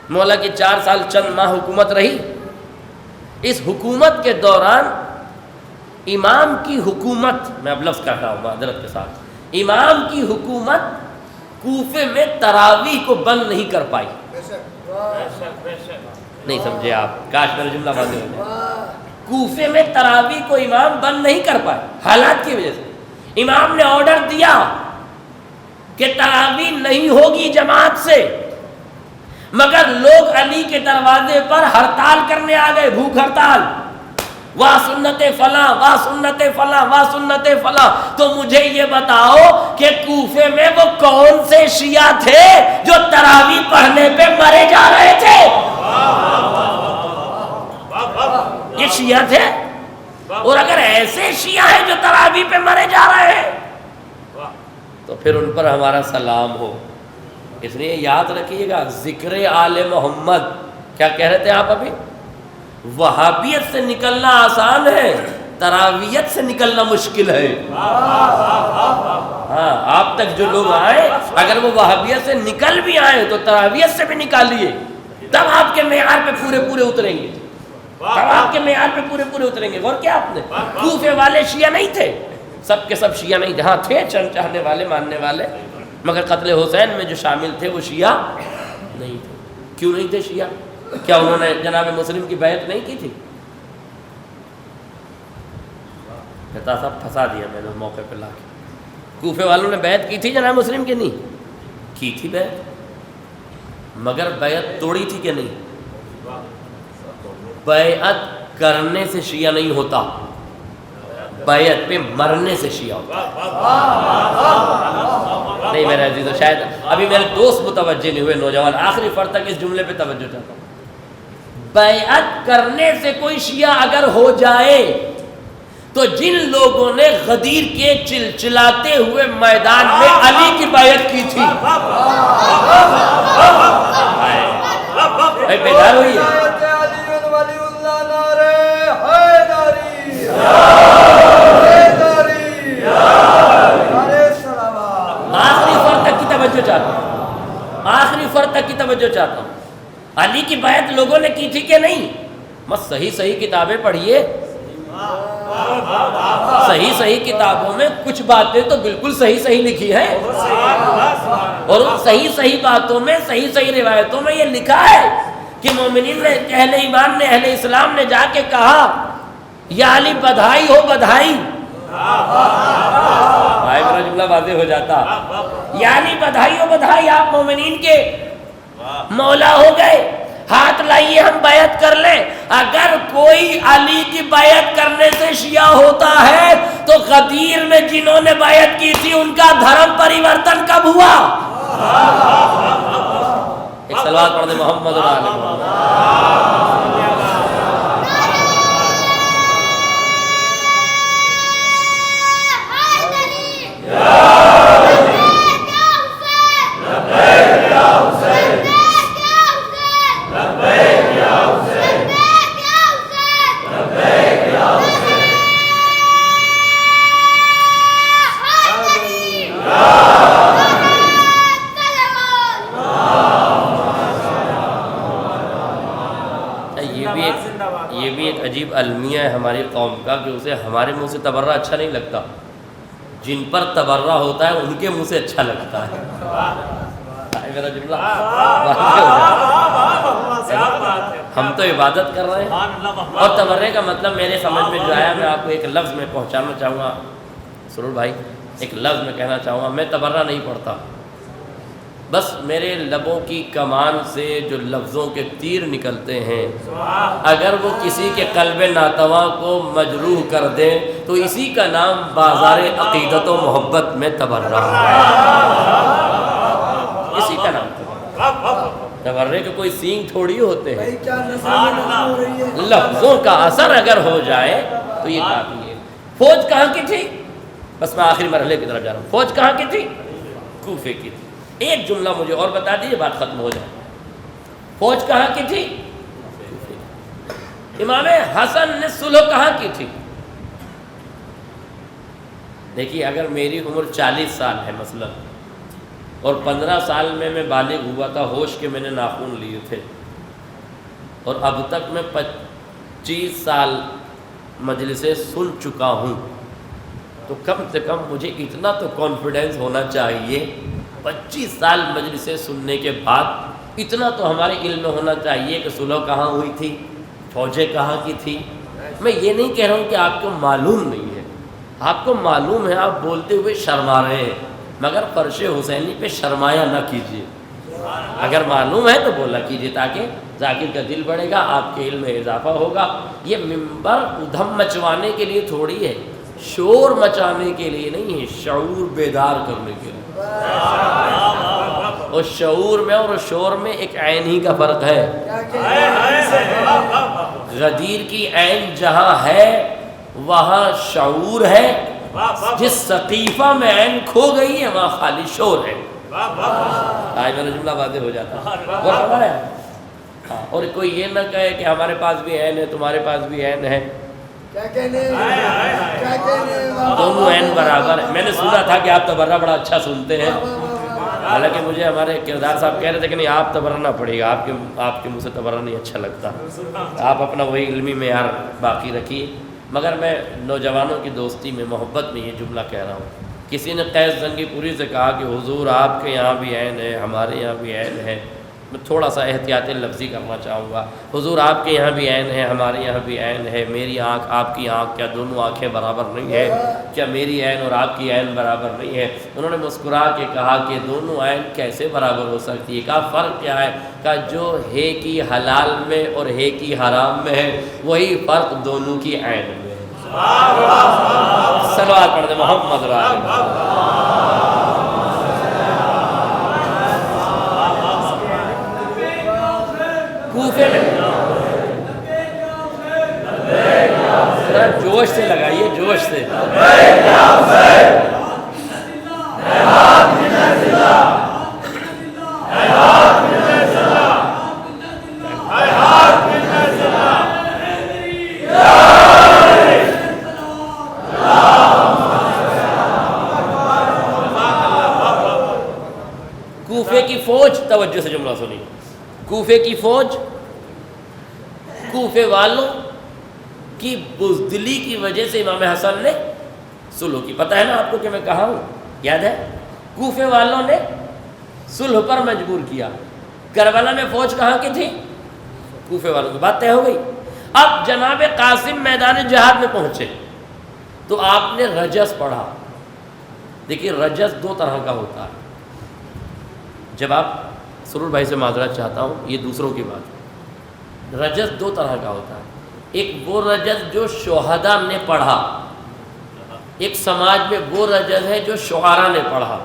مولا کی 4 سال چند ماہ حکومت رہی۔ اس حکومت کے دوران امام کی حکومت، میں اب لفظ کہہ رہا ہوں معذرت کے ساتھ، امام کی حکومت کوفے میں تراویح کو بند نہیں کر پائی۔ نہیں سمجھے آپ، کاش میرا جملہ واضح ہو جائے۔ کوفے میں تراویح کو امام بند نہیں کر پائے حالات کی وجہ سے۔ امام نے آرڈر دیا کہ تراویح نہیں ہوگی جماعت سے، مگر لوگ علی کے دروازے پر ہڑتال کرنے آ گئے، بھوک ہڑتال، واہ سنت فلاں، واہ سنت فلاں، واہ سنت فلاں۔ تو مجھے یہ بتاؤ کہ کوفے میں وہ کون سے شیعہ تھے جو تراویح پڑھنے پہ مرے جا رہے تھے؟ یہ شیعہ تھے، اور اگر ایسے شیعہ ہیں جو تراویح پہ مرے جا رہے ہیں تو پھر ان پر ہمارا سلام ہو۔ اس لیے یاد رکھیے گا، ذکر آل محمد، کیا کہہ رہے تھے آپ ابھی؟ وہابیت سے نکلنا آسان ہے، تراویت سے نکلنا مشکل ہے۔ ہاں، آپ تک جو لوگ آئے اگر وہ وہابیت سے نکل بھی آئے تو تراویت سے بھی نکالیے، تب آپ کے معیار پہ پورے پورے اتریں گے، تب آپ کے معیار پہ پورے پورے اتریں گے۔ غور کیا آپ نے؟ کوفے والے شیعہ نہیں تھے، سب کے سب شیعہ نہیں تھے، ہاں تھے چند چاہنے والے ماننے والے، مگر قتل حسین میں جو شامل تھے وہ شیعہ نہیں تھے۔ کیوں نہیں تھے شیعہ؟ کیا انہوں نے جناب مسلم کی بیعت نہیں کی تھی؟ کہتا صاحب پھنسا دیا میں نے موقع پہ لا کے۔ کوفے والوں نے بیعت کی تھی جناب مسلم کی؟ نہیں کی تھی بیعت، مگر بیعت توڑی تھی کہ نہیں؟ بیعت کرنے سے شیعہ نہیں ہوتا، بیعت پہ مرنے سے شیعہ ہوتا۔ نہیں میرے عزیزو، شاید ابھی میرے دوست متوجہ نہیں ہوئے، نوجوان، آخری فرد تک اس جملے پہ توجہ چاہتا ہوں۔ بیعت کرنے سے کوئی شیعہ اگر ہو جائے تو جن لوگوں نے غدیر کے چلچلاتے ہوئے میدان میں علی کی بیعت کی تھی، بیدار ہوئی ہے؟ آخری فرد تک کی توجہ چاہتا ہوں، آخری فرد تک کی توجہ چاہتا ہوں۔ علی کی بیعت لوگوں نے کی تھی کہ نہیں؟ بس صحیح کتابیں پڑھیے، صحیح کتابوں میں کچھ باتیں تو بالکل صحیح لکھی ہیں، اور ان صحیح باتوں میں صحیح روایتوں میں یہ لکھا ہے کہ مومنین نے، اہل ایمان نے، اہل اسلام نے جا کے کہا یا علی بدھائی ہو بدھائی۔ بھائی میرا جملہ واضح ہو جاتا، یا علی بدھائی ہو بدھائی، آپ مومنین کے مولا ہو گئے، ہاتھ لائیے ہم بیعت کر لیں۔ اگر کوئی علی کی بیعت کرنے سے شیعہ ہوتا ہے تو غدیر میں جنہوں نے بیعت کی تھی ان کا دھرم پریورتن کب ہوا؟ ایک صلوات پڑھ دیں محمد علیہ محمد۔ یہ بھی ایک عجیب المیہ ہے ہماری قوم کا کہ اسے ہمارے منہ سے تبرہ اچھا نہیں لگتا، جن پر تبرہ ہوتا ہے ان کے منہ سے اچھا لگتا ہے۔ میرا جملہ ہم تو عبادت کر رہے ہیں. اور تبرے کا مطلب میرے سمجھ میں جو آیا میں آپ کو ایک لفظ میں پہنچانا چاہوں گا. سرور بھائی ایک لفظ میں کہنا چاہوں گا, میں تبرہ نہیں پڑھتا, بس میرے لبوں کی کمان سے جو لفظوں کے تیر نکلتے ہیں اگر وہ کسی کے قلب ناتواں کو مجروح کر دیں تو اسی کا نام بازار عقیدت و محبت میں تبرہ ہے. اسی کا نام تبرے کے کوئی سینگ تھوڑی ہوتے ہیں. لفظوں کا اثر اگر ہو جائے تو یہ کافی ہے. فوج کہاں کی تھی؟ بس میں آخری مرحلے کی طرف جا رہا ہوں. فوج کہاں کی تھی؟ کوفے کی تھی. ایک جملہ مجھے اور بتا دیجیے, بات ختم ہو جائے. فوج کہاں کی تھی؟ امام حسن نے صلح کہاں کی تھی؟ دیکھیے اگر میری عمر 40 سال ہے مثلا اور 15 سال میں بالغ ہوا تھا, ہوش کے میں نے ناخن لیے تھے, اور اب تک میں 25 سال مجلسیں سن چکا ہوں, تو کم سے کم مجھے اتنا تو کانفیڈنس ہونا چاہیے 25 سال مجلسیں سننے کے بعد اتنا تو ہمارے علم میں ہونا چاہیے کہ صلح کہاں ہوئی تھی, فوجیں کہاں کی تھی. میں یہ نہیں کہہ رہا ہوں کہ آپ کو معلوم نہیں ہے, آپ کو معلوم ہے, آپ بولتے ہوئے شرما رہے ہیں, مگر فرش حسینی پہ شرمایا نہ کیجیے. اگر معلوم ہے تو بولا کیجیے تاکہ ذاکر کا دل بڑھے گا, آپ کے علم میں اضافہ ہوگا. یہ ممبر ادھم مچوانے کے لیے تھوڑی ہے, شور مچانے کے لیے نہیں ہے, شعور بیدار کرنے کے لیے. اور شعور میں اور شور میں ایک عین ہی کا فرق ہے. غدیر کی عین جہاں ہے وہاں شعور ہے, جس سقیفہ میں عین کھو گئی ہے وہاں خالی شور ہے. آج میرا جملہ واضح ہو جاتا ہے. اور کوئی یہ نہ کہے کہ ہمارے پاس بھی عین ہے, تمہارے پاس بھی عین ہے, دونوں عین برابر ہے. میں نے سنا تھا کہ آپ تبرہ بڑا اچھا سنتے ہیں, حالانکہ مجھے ہمارے کردار صاحب کہہ رہے تھے کہ نہیں آپ تبرہ نہ پڑے گا, آپ کے منہ سے تبرہ نہیں اچھا لگتا, آپ اپنا وہی علمی معیار باقی رکھیے. مگر میں نوجوانوں کی دوستی میں محبت میں یہ جملہ کہہ رہا ہوں. کسی نے قیس زنگی پوری سے کہا کہ حضور آپ کے یہاں بھی عین ہے, ہمارے یہاں بھی عین ہے. میں تھوڑا سا احتیاط لفظی کرنا چاہوں گا. حضور آپ کے یہاں بھی عین ہے, ہمارے یہاں بھی عین ہے. میری آنکھ آپ کی آنکھ, کیا دونوں آنکھیں برابر نہیں ہے؟ کیا میری عین اور آپ کی عین برابر نہیں ہے؟ انہوں نے مسکرا کے کہا کہ دونوں عین کیسے برابر ہو سکتی ہے؟ کہا فرق کیا ہے؟ کہا جو ہے کی حلال میں اور ہے کی حرام میں ہے وہی فرق دونوں کی عین میں ہے. صلوات پڑھ دیں محمد کوفے میں جوش سے لگائیے, جوش سے. کوفے کی فوج, توجہ سے جملہ سنیے. کوفے کی فوج کوفے والوں کی بزدلی کی وجہ سے امام حسن نے صلح کی. پتہ ہے نا آپ کو کہ میں کہا ہوں, یاد ہے؟ کوفے والوں نے صلح پر مجبور کیا. کربلا میں فوج کہاں کی تھی؟ کوفے والوں کی. بات طے ہو گئی. اب جناب قاسم میدان جہاد میں پہنچے تو آپ نے رجس پڑھا. دیکھیے رجس دو طرح کا ہوتا ہے. جب آپ سرور بھائی سے معذرت چاہتا ہوں, یہ دوسروں کی بات ہے. رجس دو طرح کا ہوتا ہے. ایک وہ رجس جو شہداء نے پڑھا, ایک سماج میں وہ رجس ہے جو شعراء نے پڑھا.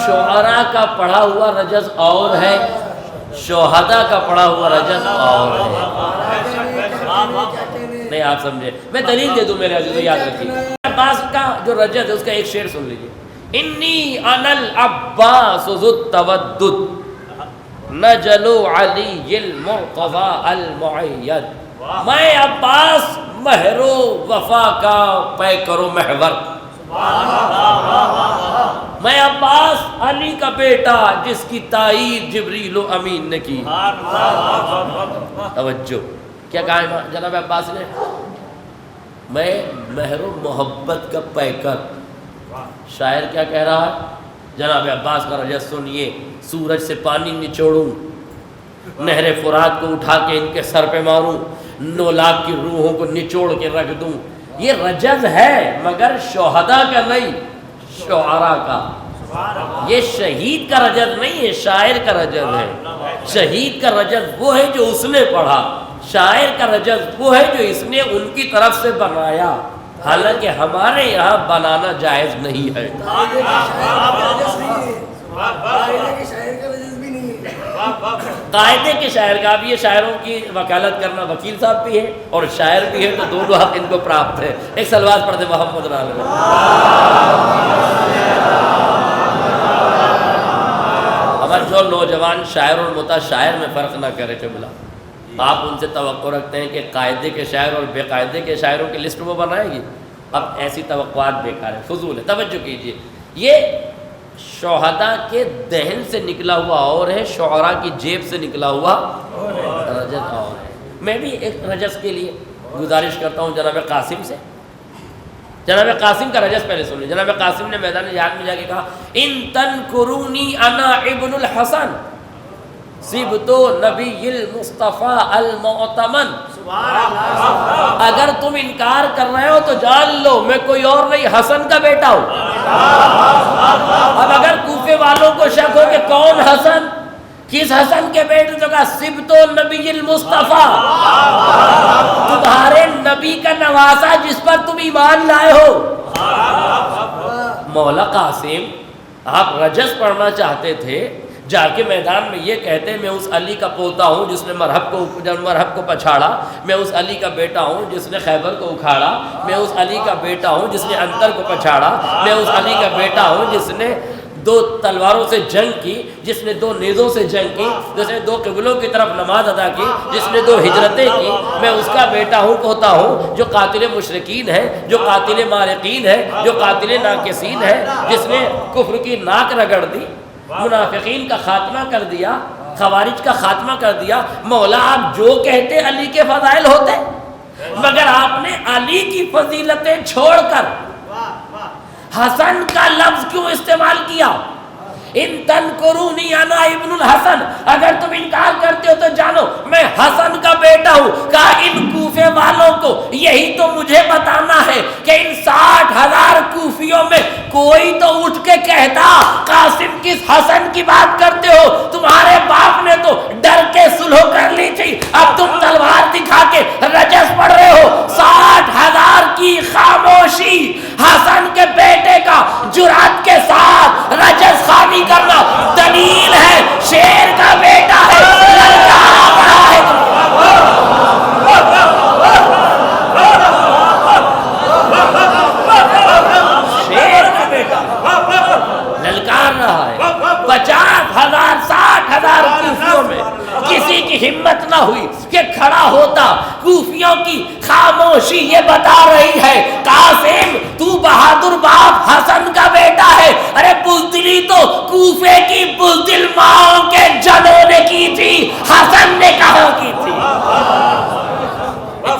شعراء کا پڑھا ہوا رجس اور ہے, شہداء کا پڑھا ہوا رجس اور ہے. نہیں آپ سمجھے, میں دلیل دے دوں میرے عزیزو, یاد رکھیے. عباس کا جو رجس ہے اس کا ایک شعر سن لیجیے. انی انا العباس ذو التودد نجلو علی المرتضی المعید. میں عباس مہر و وفا کا پیکر و محور. میں عباس علی کا بیٹا جس کی تائید جبریل و امین نے کی. توجہ, کیا کہا جناب عباس نے؟ میں مہر و محبت کا پیکر. شاعر کیا کہہ رہا ہے؟ جناب عباس کا رجز سنیے، سورج سے پانی نچوڑوں، نہر فرات کو اٹھا کے ان کے سر پہ ماروں، 9 لاکھ کی روحوں کو نچوڑ کے رکھ دوں. یہ رجز ہے مگر شہداء کا نہیں، شعراء کا. یہ شہید کا رجز نہیں ہے، شاعر کا رجز ہے. شہید کا رجز وہ ہے جو اس نے پڑھا، شاعر کا رجز وہ ہے جو اس نے ان کی طرف سے بنایا. حالانکہ ہمارے یہاں بنانا جائز نہیں ہے. قاعدے کے شاعر کا بھی ہے، شاعروں کی وکالت کرنا وکیل صاحب بھی ہے اور شاعر بھی ہے، تو دونوں حق ان کو پراپت ہے. ایک صلوات پڑھ دے محمد رسول اللہ. اگر جو نوجوان شاعر اور متشاعر میں فرق نہ کرے قبلہ، آپ ان سے توقع رکھتے ہیں کہ قاعدے کے شاعر اور بے قاعدے کے شاعروں کی لسٹ وہ بنائے گی، اب ایسی توقعات بیکار ہے، فضول ہے. توجہ کیجیے، یہ شہداء کے دہن سے نکلا ہوا اور ہے، شعراء کی جیب سے نکلا ہوا رجز اور ہے. میں بھی ایک رجز کے لیے گزارش کرتا ہوں جناب قاسم سے. جناب قاسم کا رجز پہلے سن لیں. جناب قاسم نے میدان جہاد میں جا کے کہا، ان تنکرونی انا ابن الحسن سبت نبی المصطفیٰ المعتمن. اگر تم انکار کر رہے ہو تو جان لو میں کوئی اور نہیں، حسن کا بیٹا ہوں. اب اگر کوفے والوں کو شک ہو کہ کون حسن، کس حسن کے بیٹے، تو کہا سبت نبی المصطفیٰ، تمہارے نبی کا نواسا جس پر تم ایمان لائے ہو. مولا قاسم آپ رجز پڑھنا چاہتے تھے، جا کے میدان میں یہ کہتے ہیں میں اس علی کا پوتا ہوں جس نے مرحب کو پچھاڑا، میں اس علی کا بیٹا ہوں جس نے خیبر کو اکھاڑا، میں اس علی کا بیٹا ہوں جس نے انتر کو پچھاڑا، میں اس علی کا بیٹا ہوں جس نے 2 تلواروں سے جنگ کی، جس نے 2 نیزوں سے جنگ کی، جس نے 2 قبلوں کی طرف نماز ادا کی، جس نے 2 ہجرتیں کی. میں اس کا بیٹا ہوں، پوتا ہوں جو قاتل مشرکین ہے، جو قاتل مارقین ہے، جو قاتل ناکسین ہے، جس نے کفر کی ناک رگڑ دی، منافقین کا خاتمہ کر دیا، خوارج کا خاتمہ کر دیا. مولا آپ جو کہتے علی کے فضائل ہوتے، مگر آپ نے علی کی فضیلتیں چھوڑ کر حسن کا لفظ کیوں استعمال کیا؟ ان تنکرونی انا ابن الحسن، اگر تم انکار کرتے ہو تو جانو میں حسن کا بیٹا ہوں. کہا ان کوفے والوں کو یہی تو مجھے بتانا ہے کہ ان 60,000 کوفیوں میں کوئی تو اٹھ کے کہتا قاسم کس حسن کی بات کرتے ہو، تمہارے باپ نے تو ڈر کے صلح کر لی تھی، اب تم تلوار دکھا کے رجز پڑھ رہے ہو. 60,000 کی خاموشی، حسن کے بیٹے کا جرأت کے ساتھ رجز خوانی کرنا دلیل ہے شیر کا بیٹا ہے، للکار رہا ہے. شیر کا بیٹا للکار رہا ہے. 50,000 60,000 کوفیوں میں کسی کی ہمت نہ ہوئی کہ کھڑا ہوتا. کوفیوں کی خاموشی یہ بتا رہی ہے قاسم تو بہادر باپ حسن کا بیٹا ہے. ارے بزدلی تو کوفے کی بزدل ماں کے جنوں نے کی تھی، حسن نے کہاں کی تھی؟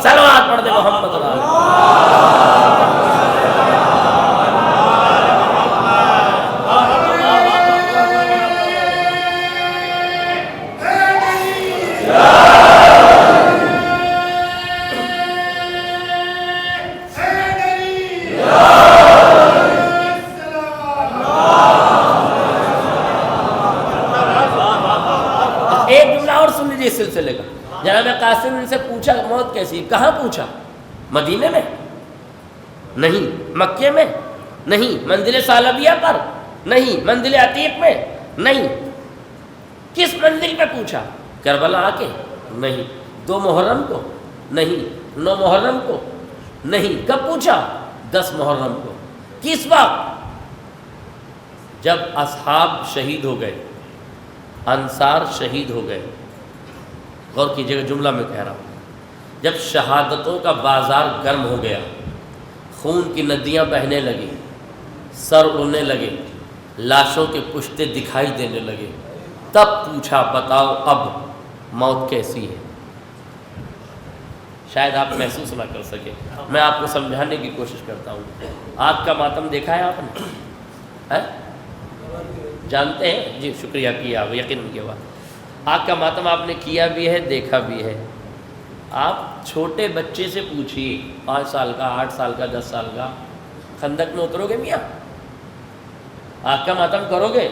صلوات پڑھ دے محمد رسول اللہ. اس سلسلے کا جناب قاسم ان سے پوچھا موت کیسی، کہاں پوچھا؟ مدینے میں نہیں، مکے میں نہیں، منزل ثعلبیہ پر نہیں، منزل عتیق میں نہیں. کس منزل پہ پوچھا؟ کربلا آ کے نہیں، 2 محرم کو نہیں، 9 محرم کو نہیں. کب پوچھا؟ 10 محرم کو. کس وقت؟ جب اصحاب شہید ہو گئے، انصار شہید ہو گئے. غور کیجیے گا جملہ میں کہہ رہا ہوں، جب شہادتوں کا بازار گرم ہو گیا، خون کی ندیاں بہنے لگی، سر اڑنے لگے، لاشوں کے پشتے دکھائی دینے لگے، تب پوچھا بتاؤ اب موت کیسی ہے. شاید آپ محسوس نہ کر سکے، میں آپ کو سمجھانے کی کوشش کرتا ہوں. آگ کا ماتم دیکھا ہے آپ نے؟ جانتے ہیں؟ جی شکریہ کیا یقین کے بعد آگ کا ماتم آپ نے کیا بھی ہے، دیکھا بھی ہے۔ آپ چھوٹے بچے سے پوچھیے 5 سال کا، 8 سال کا، 10 سال کا، خندق میں اترو گے میاں؟ آگ کا ماتم کرو گے؟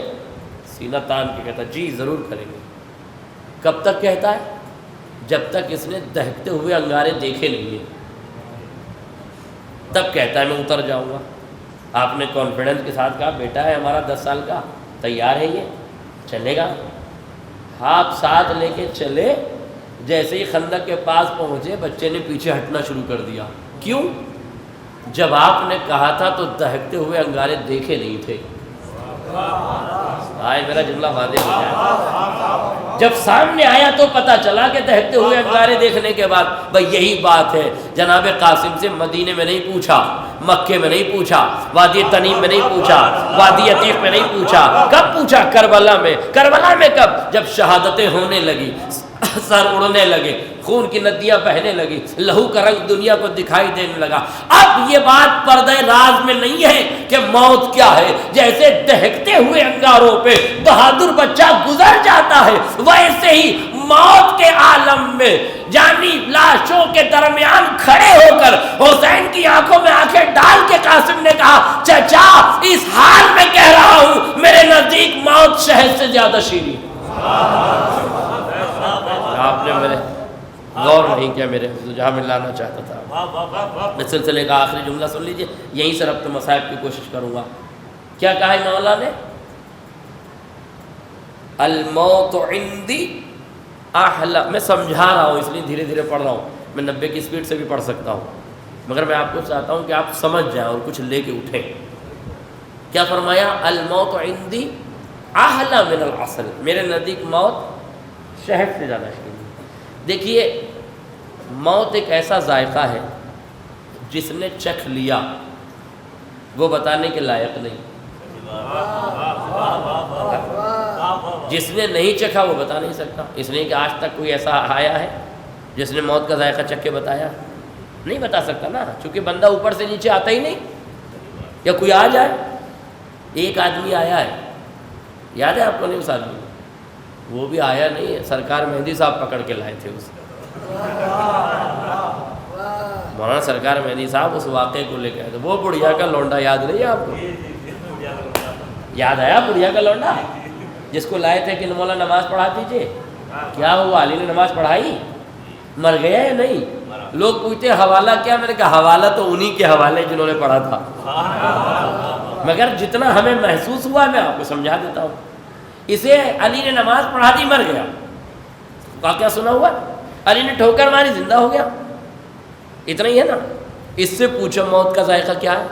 سینہ تان کے کہتا جی ضرور کریں گے۔ کب تک کہتا ہے؟ جب تک اس نے دہکتے ہوئے انگارے دیکھے نہیں ہیں، تب کہتا ہے میں اتر جاؤں گا۔ آپ نے کانفیڈنس کے ساتھ کہا بیٹا ہے ہمارا 10 سال کا، تیار ہے یہ چلے گا؟ آپ ساتھ لے کے چلے، جیسے ہی خندق کے پاس پہنچے بچے نے پیچھے ہٹنا شروع کر دیا۔ کیوں؟ جب آپ نے کہا تھا تو دہکتے ہوئے انگارے دیکھے نہیں تھے۔ آئے میرا جملہ واضح ہو جائے، جب سامنے آیا تو پتہ چلا کہ دہکتے ہوئے انگارے دیکھنے کے بعد بھئی یہی بات ہے۔ جناب قاسم سے مدینے میں نہیں پوچھا، مکے میں نہیں پوچھا، وادی تنیم میں نہیں پوچھا، وادی عتیق میں نہیں پوچھا، کب پوچھا؟ کربلا میں۔ کربلا میں کب؟ جب شہادتیں ہونے لگی، سر اڑنے لگے، خون کی ندیاں بہنے لگی، لہو کا رنگ دنیا کو دکھائی دینے لگا۔ اب یہ بات پردہ راز میں نہیں ہے کہ موت کیا ہے۔ جیسے دہکتے ہوئے انگاروں پہ بہادر بچہ گزر جاتا ہے، ویسے ہی موت کے عالم میں جانی لاشوں کے درمیان کھڑے ہو کر حسین کی آنکھوں میں آنکھیں ڈال کے قاسم نے کہا چچا اس حال میں کہہ رہا ہوں میرے نزدیک موت شہد سے زیادہ شیریں۔ آپ نے میرے غور نہیں کیا میرے جہاں میں لانا چاہتا تھا۔ میں سلسلے کا آخری جملہ سن لیجئے، یہیں سے ربط مصائب کی کوشش کروں گا۔ کیا کہا ہے مولا نے؟ الموت عندی احلا، میں سمجھا رہا ہوں اس لیے دھیرے دھیرے پڑھ رہا ہوں، میں 90 کی سپیڈ سے بھی پڑھ سکتا ہوں، مگر میں آپ کو چاہتا ہوں کہ آپ سمجھ جائیں اور کچھ لے کے اٹھیں۔ کیا فرمایا؟ الموت عندی احلا من العسل، میرے نزدیک موت شہد سے زیادہ شیریں۔ دیکھیے موت ایک ایسا ذائقہ ہے جس نے چکھ لیا وہ بتانے کے لائق نہیں، جس نے نہیں چکھا وہ بتا نہیں سکتا۔ اس لیے کہ آج تک کوئی ایسا آیا ہے جس نے موت کا ذائقہ چکھ کے بتایا؟ نہیں بتا سکتا نا، چونکہ بندہ اوپر سے نیچے آتا ہی نہیں۔ یا کوئی آ جائے، ایک آدمی آیا ہے، یاد ہے آپ کو؟ نہیں اس آدمی وہ بھی آیا نہیں ہے، سرکار مہندی صاحب پکڑ کے لائے تھے اسے۔ مولانا سرکار مہندی صاحب اس واقعے کو لے کے آئے تھے۔ وہ بڑھیا کا لونڈا یاد نہیں ہے آپ کو؟ یاد آیا بڑھیا کا لونڈا جس کو لائے تھے کہ مولا نماز پڑھا دیجیے؟ کیا ہوا؟ علی نے نماز پڑھائی؟ مر گیا یا نہیں؟ لوگ پوچھتے حوالہ کیا؟ میں نے کہا حوالہ تو انہی کے حوالے جنہوں نے پڑھا تھا، مگر جتنا ہمیں محسوس ہوا میں آپ کو سمجھا دیتا ہوں۔ اسے علی نے نماز پڑھا دی، مر گیا۔ واقعہ سنا ہوا؟ علی نے ٹھوکر ماری، زندہ ہو گیا۔ اتنا ہی ہے نا؟ اس سے پوچھو موت کا ذائقہ کیا ہے؟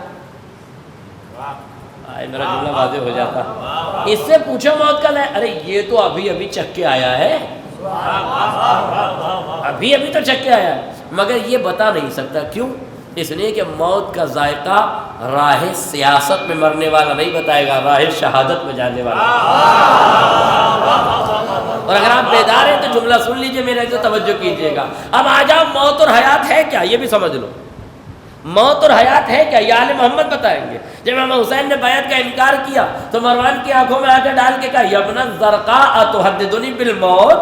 میرا جملہ واضح ہو جاتا۔ اس سے پوچھو موت کا ذائقہ، ارے یہ تو ابھی ابھی چکھ کے آیا ہے، ابھی ابھی تو چکھ کے آیا ہے، مگر یہ بتا نہیں سکتا۔ کیوں؟ اس لیے کہ موت کا ذائقہ راہ سیاست میں مرنے والا نہیں بتائے گا، راہ شہادت میں جانے والا۔ اور اگر آپ بیدار ہیں تو جملہ سن لیجئے، میرے سے توجہ کیجئے گا۔ اب آ جاؤ موت اور حیات ہے کیا، یہ بھی سمجھ لو۔ موت اور حیات ہے کیا، یہ آل محمد بتائیں گے۔ جب امام حسین نے بیعت کا انکار کیا تو مروان کی آنکھوں میں آنکھیں ڈال کے کہا یا ابن الزرقاء تحدثنی بالموت،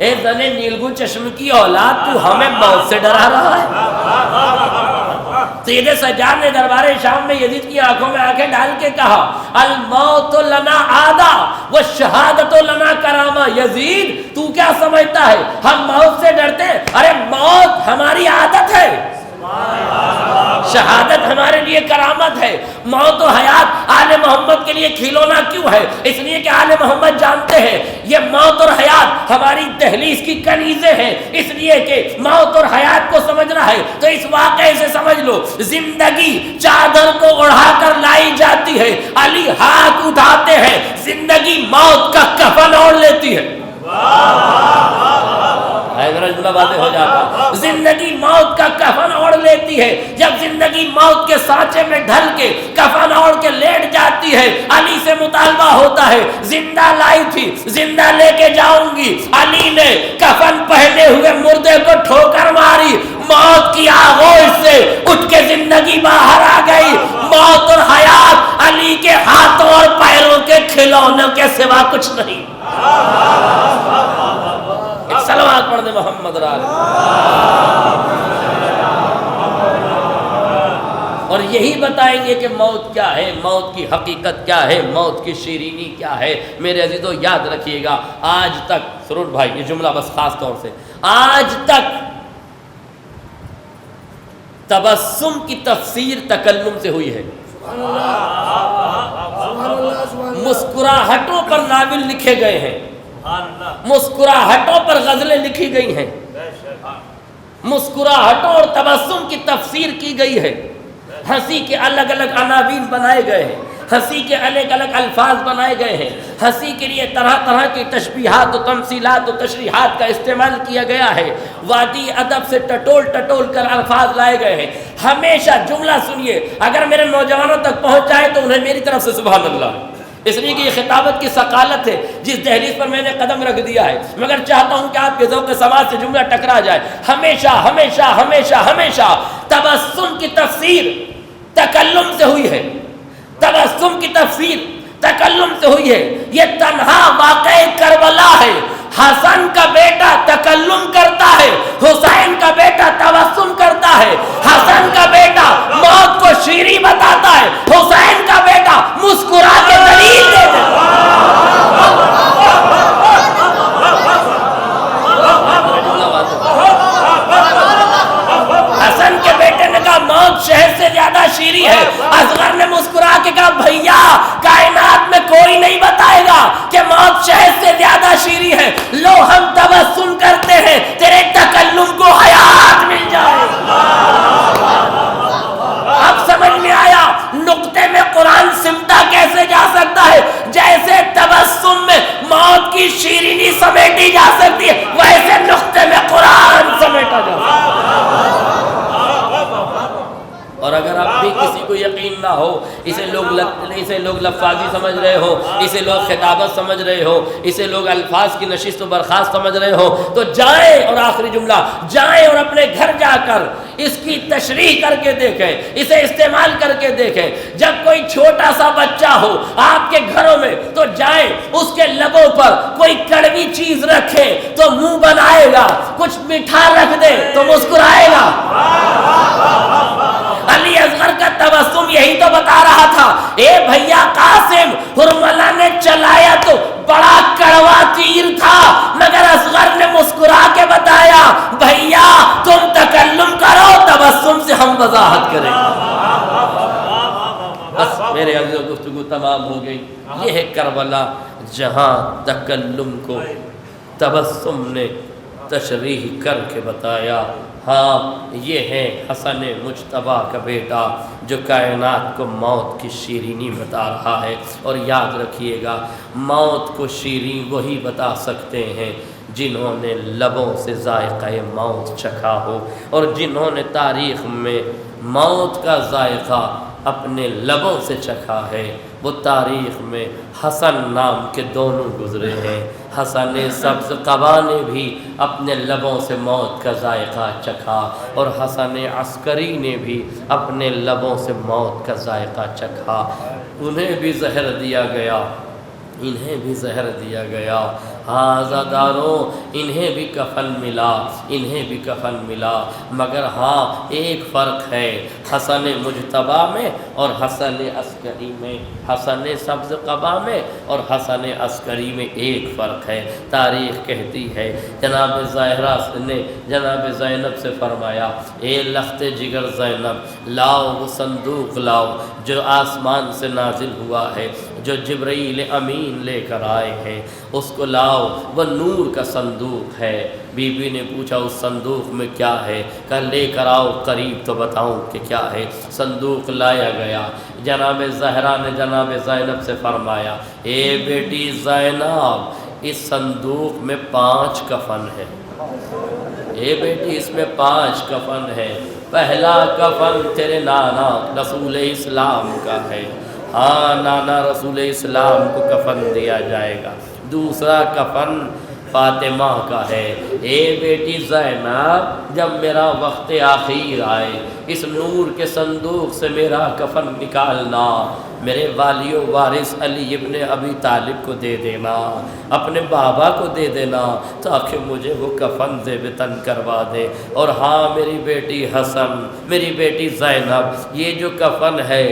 اے زن نیلگون چشم کی اولاد تو ہمیں موت سے ڈرا رہا ہے۔ سید سجاد نے دربار شام میں یزید کی آنکھوں میں آنکھیں ڈال کے کہا الموت لنا عادہ والشہادت لنا کرامہ۔ یزید تو کیا سمجھتا ہے ہم موت سے ڈرتے ہیں؟ ارے موت ہماری عادت ہے، شہادت ہمارے لیے کرامت ہے۔ موت و حیات آل محمد کے لیے کھلونا کیوں ہے؟ اس لیے کہ آل محمد جانتے ہیں یہ موت اور حیات ہماری دہلیز کی کنیزیں ہیں۔ اس لیے کہ موت اور حیات کو سمجھنا ہے تو اس واقعے سے سمجھ لو، زندگی چادر کو اڑا کر لائی جاتی ہے، علی ہاتھ اٹھاتے ہیں، زندگی موت کا کفن اوڑھ لیتی ہے۔ واضح ہو جاتا، زندگی موت کا کفن اوڑھ لیتی ہے۔ جب زندگی موت کے سانچے میں ڈھل کے کفن اوڑھ کے لیٹ جاتی ہے، علی سے مطالبہ ہوتا ہے زندہ لائی تھی، زندہ لے کے جاؤں گی۔ علی نے کفن پہنے ہوئے مردے کو ٹھوکر ماری، موت کی آغوش سے اٹھ کے زندگی باہر آ گئی۔ موت اور حیات علی کے ہاتھوں اور پیروں کے کھلونوں کے سوا کچھ نہیں. ایک صلوات پڑھ دے محمد اور یہی بتائیں گے کہ موت کیا ہے، موت کی حقیقت کیا ہے، موت کی شیرینی کیا ہے. میرے عزیزو یاد رکھیے گا، آج تک سرور بھائی یہ جملہ بس خاص طور سے، آج تک تبسم کی تفسیر تکلم سے ہوئی ہے. مسکراہٹوں پر ناول لکھے گئے ہیں، مسکراہٹوں پر غزلیں لکھی گئی ہیں، مسکراہٹوں اور تبسم کی تفسیر کی گئی ہے. ہنسی کے الگ الگ عناوین بنائے گئے ہیں، ہنسی کے الگ الگ الفاظ بنائے گئے ہیں، ہنسی کے لیے طرح طرح کی تشبیہات و تمثیلات و تشریحات کا استعمال کیا گیا ہے. وادی ادب سے ٹٹول ٹٹول کر الفاظ لائے گئے ہیں. ہمیشہ جملہ سنیے، اگر میرے نوجوانوں تک پہنچ جائے تو انہیں میری طرف سے سبحان اللہ، اس لیے کہ یہ خطابت کی ثقالت ہے جس دہلیز پر میں نے قدم رکھ دیا ہے. مگر چاہتا ہوں کہ آپ کے ذوق سماعت سے جملہ ٹکرا جائے. ہمیشہ ہمیشہ ہمیشہ ہمیشہ تبسم کی تفسیر تکلم سے ہوئی ہے، تبسم کی تفسیر تکلم سے ہوئی ہے. یہ تنہا واقع کربلا ہے. حسن کا بیٹا تکلم کرتا ہے، حسین کا بیٹا تبسم کرتا ہے. حسن کا بیٹا موت کو شیریں بتاتا ہے، حسین کا بیٹا مسکرا کے دلیل دیتا ہے. حسن کے بیٹے نے کہا موت شہد سے زیادہ شیریں ہے. اصغر نے مسکرا کے کہا بھیا کائنات میں کوئی نہیں بتائے گا کہ موت شہد سے زیادہ شیریں ہے. لو ہم تبسم کرتے ہیں تیرے تکلم کو حیات مل جائے. اب سمجھ میں آیا نقطے میں قرآن سمٹا کیسے جا سکتا ہے. جیسے تبسم میں موت کی شیرینی سمیٹی جا سکتی ہے، ویسے نقطے میں قرآن سمیٹا جا سکتا ہے. اور اگر اب بھی کسی کو یقین نہ ہو، اسے لوگ لفاظی سمجھ رہے ہو، اسے لوگ خطابت سمجھ رہے ہو، اسے لوگ الفاظ کی نشست و برخاست سمجھ رہے ہو، تو جائیں اور آخری جملہ جائیں اور اپنے گھر جا کر اس کی تشریح کر کے دیکھیں، اسے استعمال کر کے دیکھیں. جب کوئی چھوٹا سا بچہ ہو آپ کے گھروں میں تو جائیں اس کے لبوں پر کوئی کڑوی چیز رکھیں تو منہ بنائے گا، کچھ میٹھا رکھ دیں تو مسکرائے گا. علی اصغر کا تبسم یہی تو بتا رہا تھا. اے بھیا قاسم، حرملہ نے چلایا تو بڑا کڑوا تیر تھا، مگر اصغر نے مسکرا کے بتایا بھیا تم تکلم کرو، تبسم سے ہم وضاحت کریں. بس میرے عزیزو گفتگو تمام ہو گئی. یہ ہے کربلا جہاں تکلم کو تبسم نے تشریح کر کے بتایا. ہاں یہ ہے حسن مجتبیٰ کا بیٹا جو کائنات کو موت کی شیرینی بتا رہا ہے. اور یاد رکھیے گا موت کو شیریں وہی بتا سکتے ہیں جنہوں نے لبوں سے ذائقہ موت چکھا ہو، اور جنہوں نے تاریخ میں موت کا ذائقہ اپنے لبوں سے چکھا ہے وہ تاریخ میں حسن نام کے دونوں گزرے ہیں. حسن سبز قبا نے بھی اپنے لبوں سے موت کا ذائقہ چکھا، اور حسن عسکری نے بھی اپنے لبوں سے موت کا ذائقہ چکھا. انہیں بھی زہر دیا گیا، انہیں بھی زہر دیا گیا. ہاں عزاداروں انہیں بھی کفن ملا، انہیں بھی کفن ملا. مگر ہاں ایک فرق ہے حسن مجتبیٰ میں اور حسن عسکری میں، حسن سبز قبا میں اور حسن عسکری میں ایک فرق ہے. تاریخ کہتی ہے جناب زہرا نے جناب زینب سے فرمایا اے لخت جگر زینب لاؤ وہ صندوق لاؤ جو آسمان سے نازل ہوا ہے، جو جبرائیل امین لے کر آئے ہیں، اس کو لاؤ، وہ نور کا صندوق ہے. بی بی نے پوچھا اس صندوق میں کیا ہے؟ کہا لے کر آؤ قریب تو بتاؤں کہ کیا ہے. صندوق لایا گیا. جناب زہرا نے جناب زینب سے فرمایا اے بیٹی زینب اس صندوق میں 5 کفن ہیں. اے بیٹی اس میں 5 کفن ہے. پہلا کفن تیرے نانا رسول اسلام کا ہے، ہاں نانا رسول اسلام کو کفن دیا جائے گا. دوسرا کفن فاطمہ کا ہے. اے بیٹی زینب جب میرا وقت آخیر آئے اس نور کے صندوق سے میرا کفن نکالنا. میرے والی و وارث علی ابن ابی طالب کو دے دینا، اپنے بابا کو دے دینا تاکہ مجھے وہ کفن زیب تن کروا دے۔ اور ہاں میری بیٹی حسن، میری بیٹی زینب، یہ جو کفن ہے،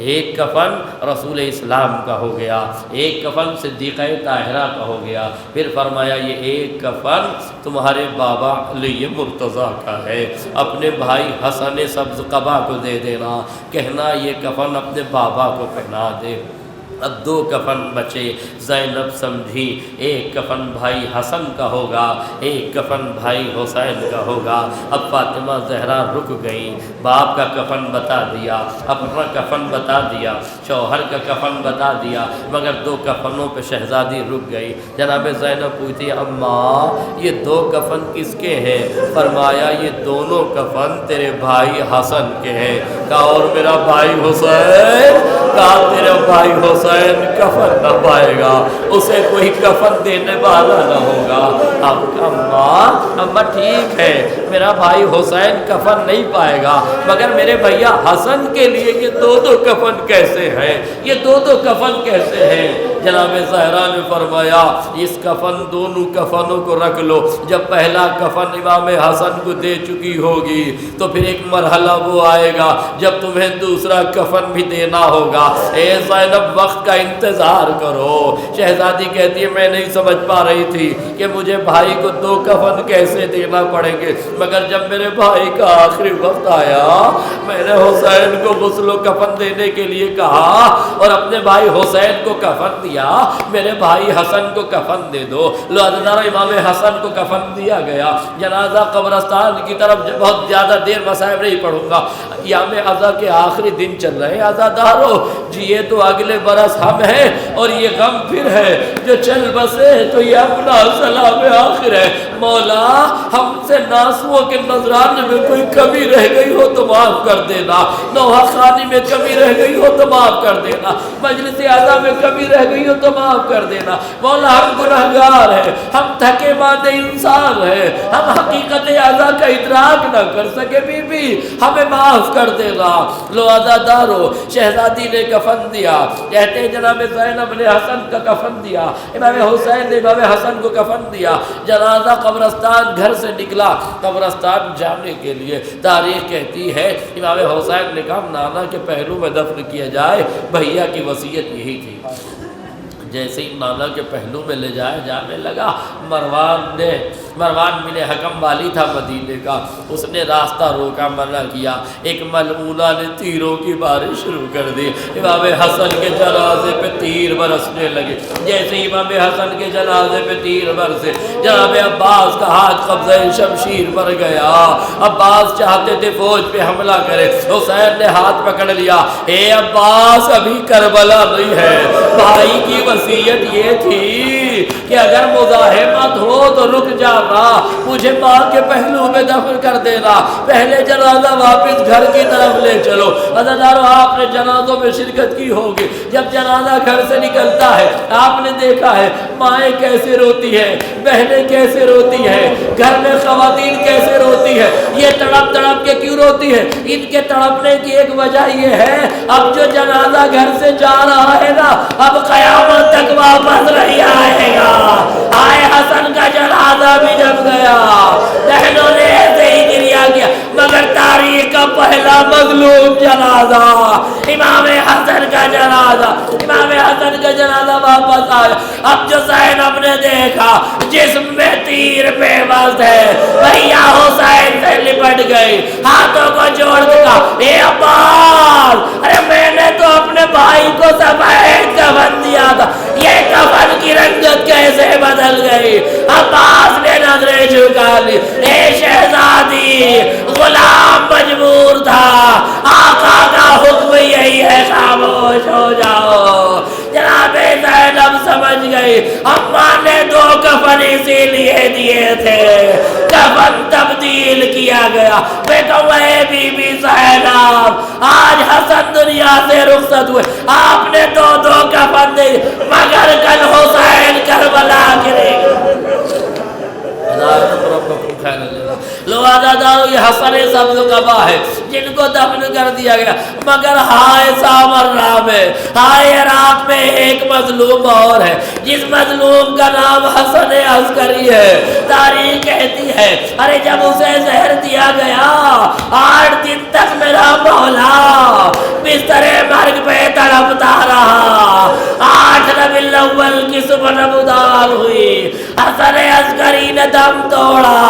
ایک کفن رسول اسلام کا ہو گیا، ایک کفن صدیقہ طاہرہ کا ہو گیا، پھر فرمایا یہ ایک کفن تمہارے بابا علی مرتضیٰ کا ہے، اپنے بھائی حسن سبز قبا کو دے دینا، کہنا یہ کفن اپنے بابا کو پہنا دے۔ اب 2 کفن بچے، زینب سمجھی ایک کفن بھائی حسن کا ہوگا، ایک کفن بھائی حسین کا ہوگا۔ اب فاطمہ زہرا رک گئی، باپ کا کفن بتا دیا، اپنا کفن بتا دیا، شوہر کا کفن بتا دیا، مگر 2 کفنوں پہ شہزادی رک گئی۔ جناب زینب پوچھتی اماں یہ 2 کفن کس کے ہیں؟ فرمایا یہ دونوں کفن تیرے بھائی حسن کے ہیں۔ کہا اور میرا بھائی حسین؟ کہا تیرا بھائی حسین کفن نہ پائے گا، اسے کوئی کفن دینے والا نہ ہوگا۔ اب اماں ٹھیک ہے میرا بھائی حسین کفن نہیں پائے گا، مگر میرے بھیا حسن کے لیے یہ 2 کفن کیسے ہیں؟ یہ 2 کفن کیسے ہیں؟ جناب زہرا نے فرمایا اس کفن دونوں کفنوں کو رکھ لو، جب پہلا کفن امام حسن کو دے چکی ہوگی تو پھر ایک مرحلہ وہ آئے گا جب تمہیں دوسرا کفن بھی دینا ہوگا۔ اے زینب وقت کا انتظار کرو۔ شہزادی کہتی ہے میں نہیں سمجھ پا رہی تھی کہ مجھے بھائی کو 2 کفن کیسے دینا پڑیں گے، مگر جب میرے بھائی کا آخری وقت آیا میں نے حسین کو غسل و کفن دینے کے لیے کہا اور اپنے بھائی حسین کو کفن دیا، میرے بھائی حسن کو کفن دے دو۔ لہذا امام حسن کو کفن دیا گیا، جنازہ قبرستان کی طرف بہت زیادہ دیر مصائب نہیں پڑھوں گا، ایام عزا کے آخری دن چل رہے ہیں، عزادارو جیے تو اگلے برس ہم ہیں اور یہ غم پھر ہے، جو چل بسے تو یہ اپنا سلام آخر ہے۔ مولا ہم سے ناسووں کے نذرانے میں کوئی کمی رہ گئی ہو تو معاف کر دینا، نوحہ خانی میں کمی رہ گئی ہو تو معاف کر دینا، مجلس عزا میں کمی رہ گئی ہو تو معاف کر دینا۔ مولا ہم گناہگار ہیں، ہم تھکے ماندے انسان ہیں، ہم حقیقت عزا کا ادراک نہ کر سکے، بی بی ہمیں معاف کر دینا۔ لو عزادارو شہزادی نے کفن دیا، کہتے ہیں جناب زینب نے حسن کا کفن دیا، امام حسین نے امام حسن کو کفن دیا، جنازہ قبرستان گھر سے نکلا قبرستان جانے کے لیے۔ تاریخ کہتی ہے امام حسین نے کہا نانا کے پہلو میں دفن کیا جائے، بھیا کی وصیت یہی تھی۔ جیسے ہی نانا کے پہلو میں لے جانے لگا، مروان بن حکم والی تھا مدینے کا، اس نے راستہ روکا، منع کیا، ایک ملعونہ نے تیروں کی بارش شروع کر دی، امام حسن کے جنازے پہ تیر برسنے لگے۔ جیسے ہی امام حسن کے جنازے پہ تیر برسے، جناب عباس کا ہاتھ قبضہ شمشیر پر گیا، عباس چاہتے تھے فوج پہ حملہ کرے، حسین نے ہاتھ پکڑ لیا، اے عباس ابھی کربلا نہیں ہے، بھائی کی وصیت یہ تھی کہ اگر مزاحمت ہو تو رک جانا، مجھے ماں کے پہلو میں دفن کر دینا، پہلے جنازہ واپس گھر کی طرف لے چلو۔ عزادارو آپ نے جنازوں میں شرکت کی ہوگی، جب جنازہ گھر سے نکلتا ہے آپ نے دیکھا ہے مائیں کیسے روتی ہے، بہنیں کیسے روتی ہے، گھر میں خواتین کیسے روتی ہے، یہ تڑپ تڑپ کے کیوں روتی ہے؟ ان کے تڑپنے کی ایک وجہ یہ ہے اب جو جنازہ گھر سے جا رہا ہے نا، اب قیامت تک واپس نہیں آئے گا۔ آئے حسن کا جنازہ بھی جب گیا، بہنوں نے ایسے ہی گریا کیا، مگر تاریخ کا پہلا مظلوم جنازہ امام حسن کا جنازہ، امام حسن کا جنازہ واپس آیا۔ اب جو زینب نے دیکھا جسم میں تیر بے بس ہے، بھیا حسین سے لپٹ گئی، ہاتھوں کو جوڑ دیا، اے عباس ارے میں نے تو اپنے بھائی کو سفید کفن دیا تھا، یہ کفن کی رنگت کیسے بدل گئی؟ عباس نے نظریں جھکا لی، اے شہزادی غلام مجبور تھا، آقا کا حکم یہی ہے خاموش ہو جاؤ۔ جناب زینب سمجھ گئی اماں نے 2 کفن اسی لیے دیے تھے، کفن تبدیل کیا گیا۔ میں کہوں اے بی بی زینب آج حسن دنیا سے رخصت ہوئے، آپ نے 2 کفن دے، مگر کل حسین کربلا گرے گا۔ لو عددارو یہ حسن سبز قبا ہے جن کو دفن کر دیا گیا، مگر ہائے سامرا میں، ہائے عراق میں ایک مظلوم اور ہے جس مظلوم کا نام حسن عسکری ہے۔ تاریخ کہتی ہے ارے جب اسے زہر دیا گیا 8 دن تک میرا مولا بستر مرگ پہ تڑپتا رہا۔ 8 ربیع الاول کی صبح نمودار ہوئی، حسن عسکری نے دم توڑا،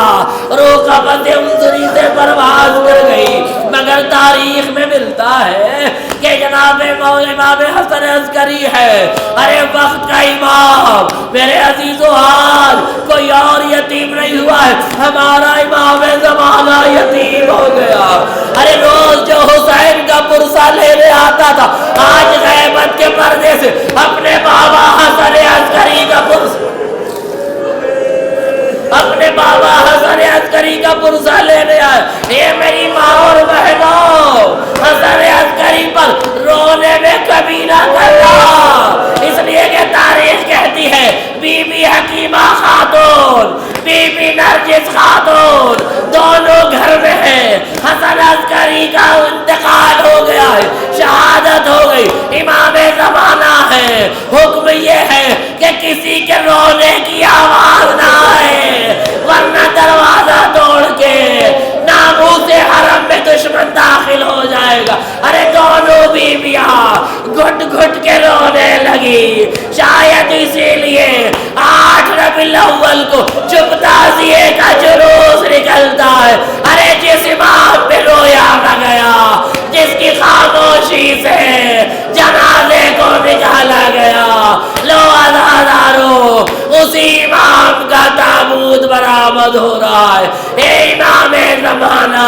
روح قبض انصری سے پرواز کر گئی، مگر تاریخ میں ملتا ہے کہ جناب امام حسن عسکری ہے ارے وقت کا امام۔ میرے عزیزو آج کوئی اور یتیم نہیں ہوا ہے، ہمارا امام زمانہ یتیم ہو گیا۔ ارے روز جو حسین کا پرسہ لینے آتا تھا آج غیبت کے پردے سے اپنے بابا حسن عسکری کا پرسہ لینے آئے۔ یہ میری ماں اور بہنوں حسن عسکری پر رونے میں کبھی نہ کرنا، اس لیے کہ تاریخ کہتی ہے بی بی حکیمہ خاتون، بی بی نرجس خاتون دونوں گھر میں ہیں۔ حسن عسکری کا انتقال ہو گیا ہے، شہادت ہو گئی، امام زمانہ ہے۔ حکم یہ ہے کہ کسی کے رونے کی آواز نہ آئے، ورنہ دروازہ توڑ کے ناموس حرم میں دشمن داخل ہو جائے گا۔ ارے دونوں بیویاں گھٹ گھٹ کے رونے لگی، شاید اسی لیے 8 ربیع الاول کو چپ تعزیے کا جلوس نکلتا ہے۔ ارے جس امام پہ رویا نہ گیا، جس کی خاموشی سے جنازے کو نکالا گیا، لو عزادارو اسی امام کا تابوت برآمد ہو رہا ہے۔ اے امام زمانہ،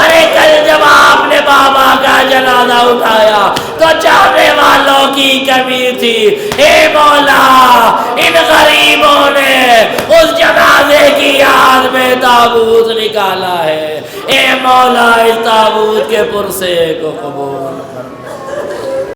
ارے کل جب آپ نے بابا کا جنازہ اٹھایا تو چاہنے والوں کی کمی تھی، اے مولا ان غریبوں نے اس جنازے کی یاد میں تابوت نکالا ہے۔ اے مولا اس تابوت کے پرسے کو قبول کر۔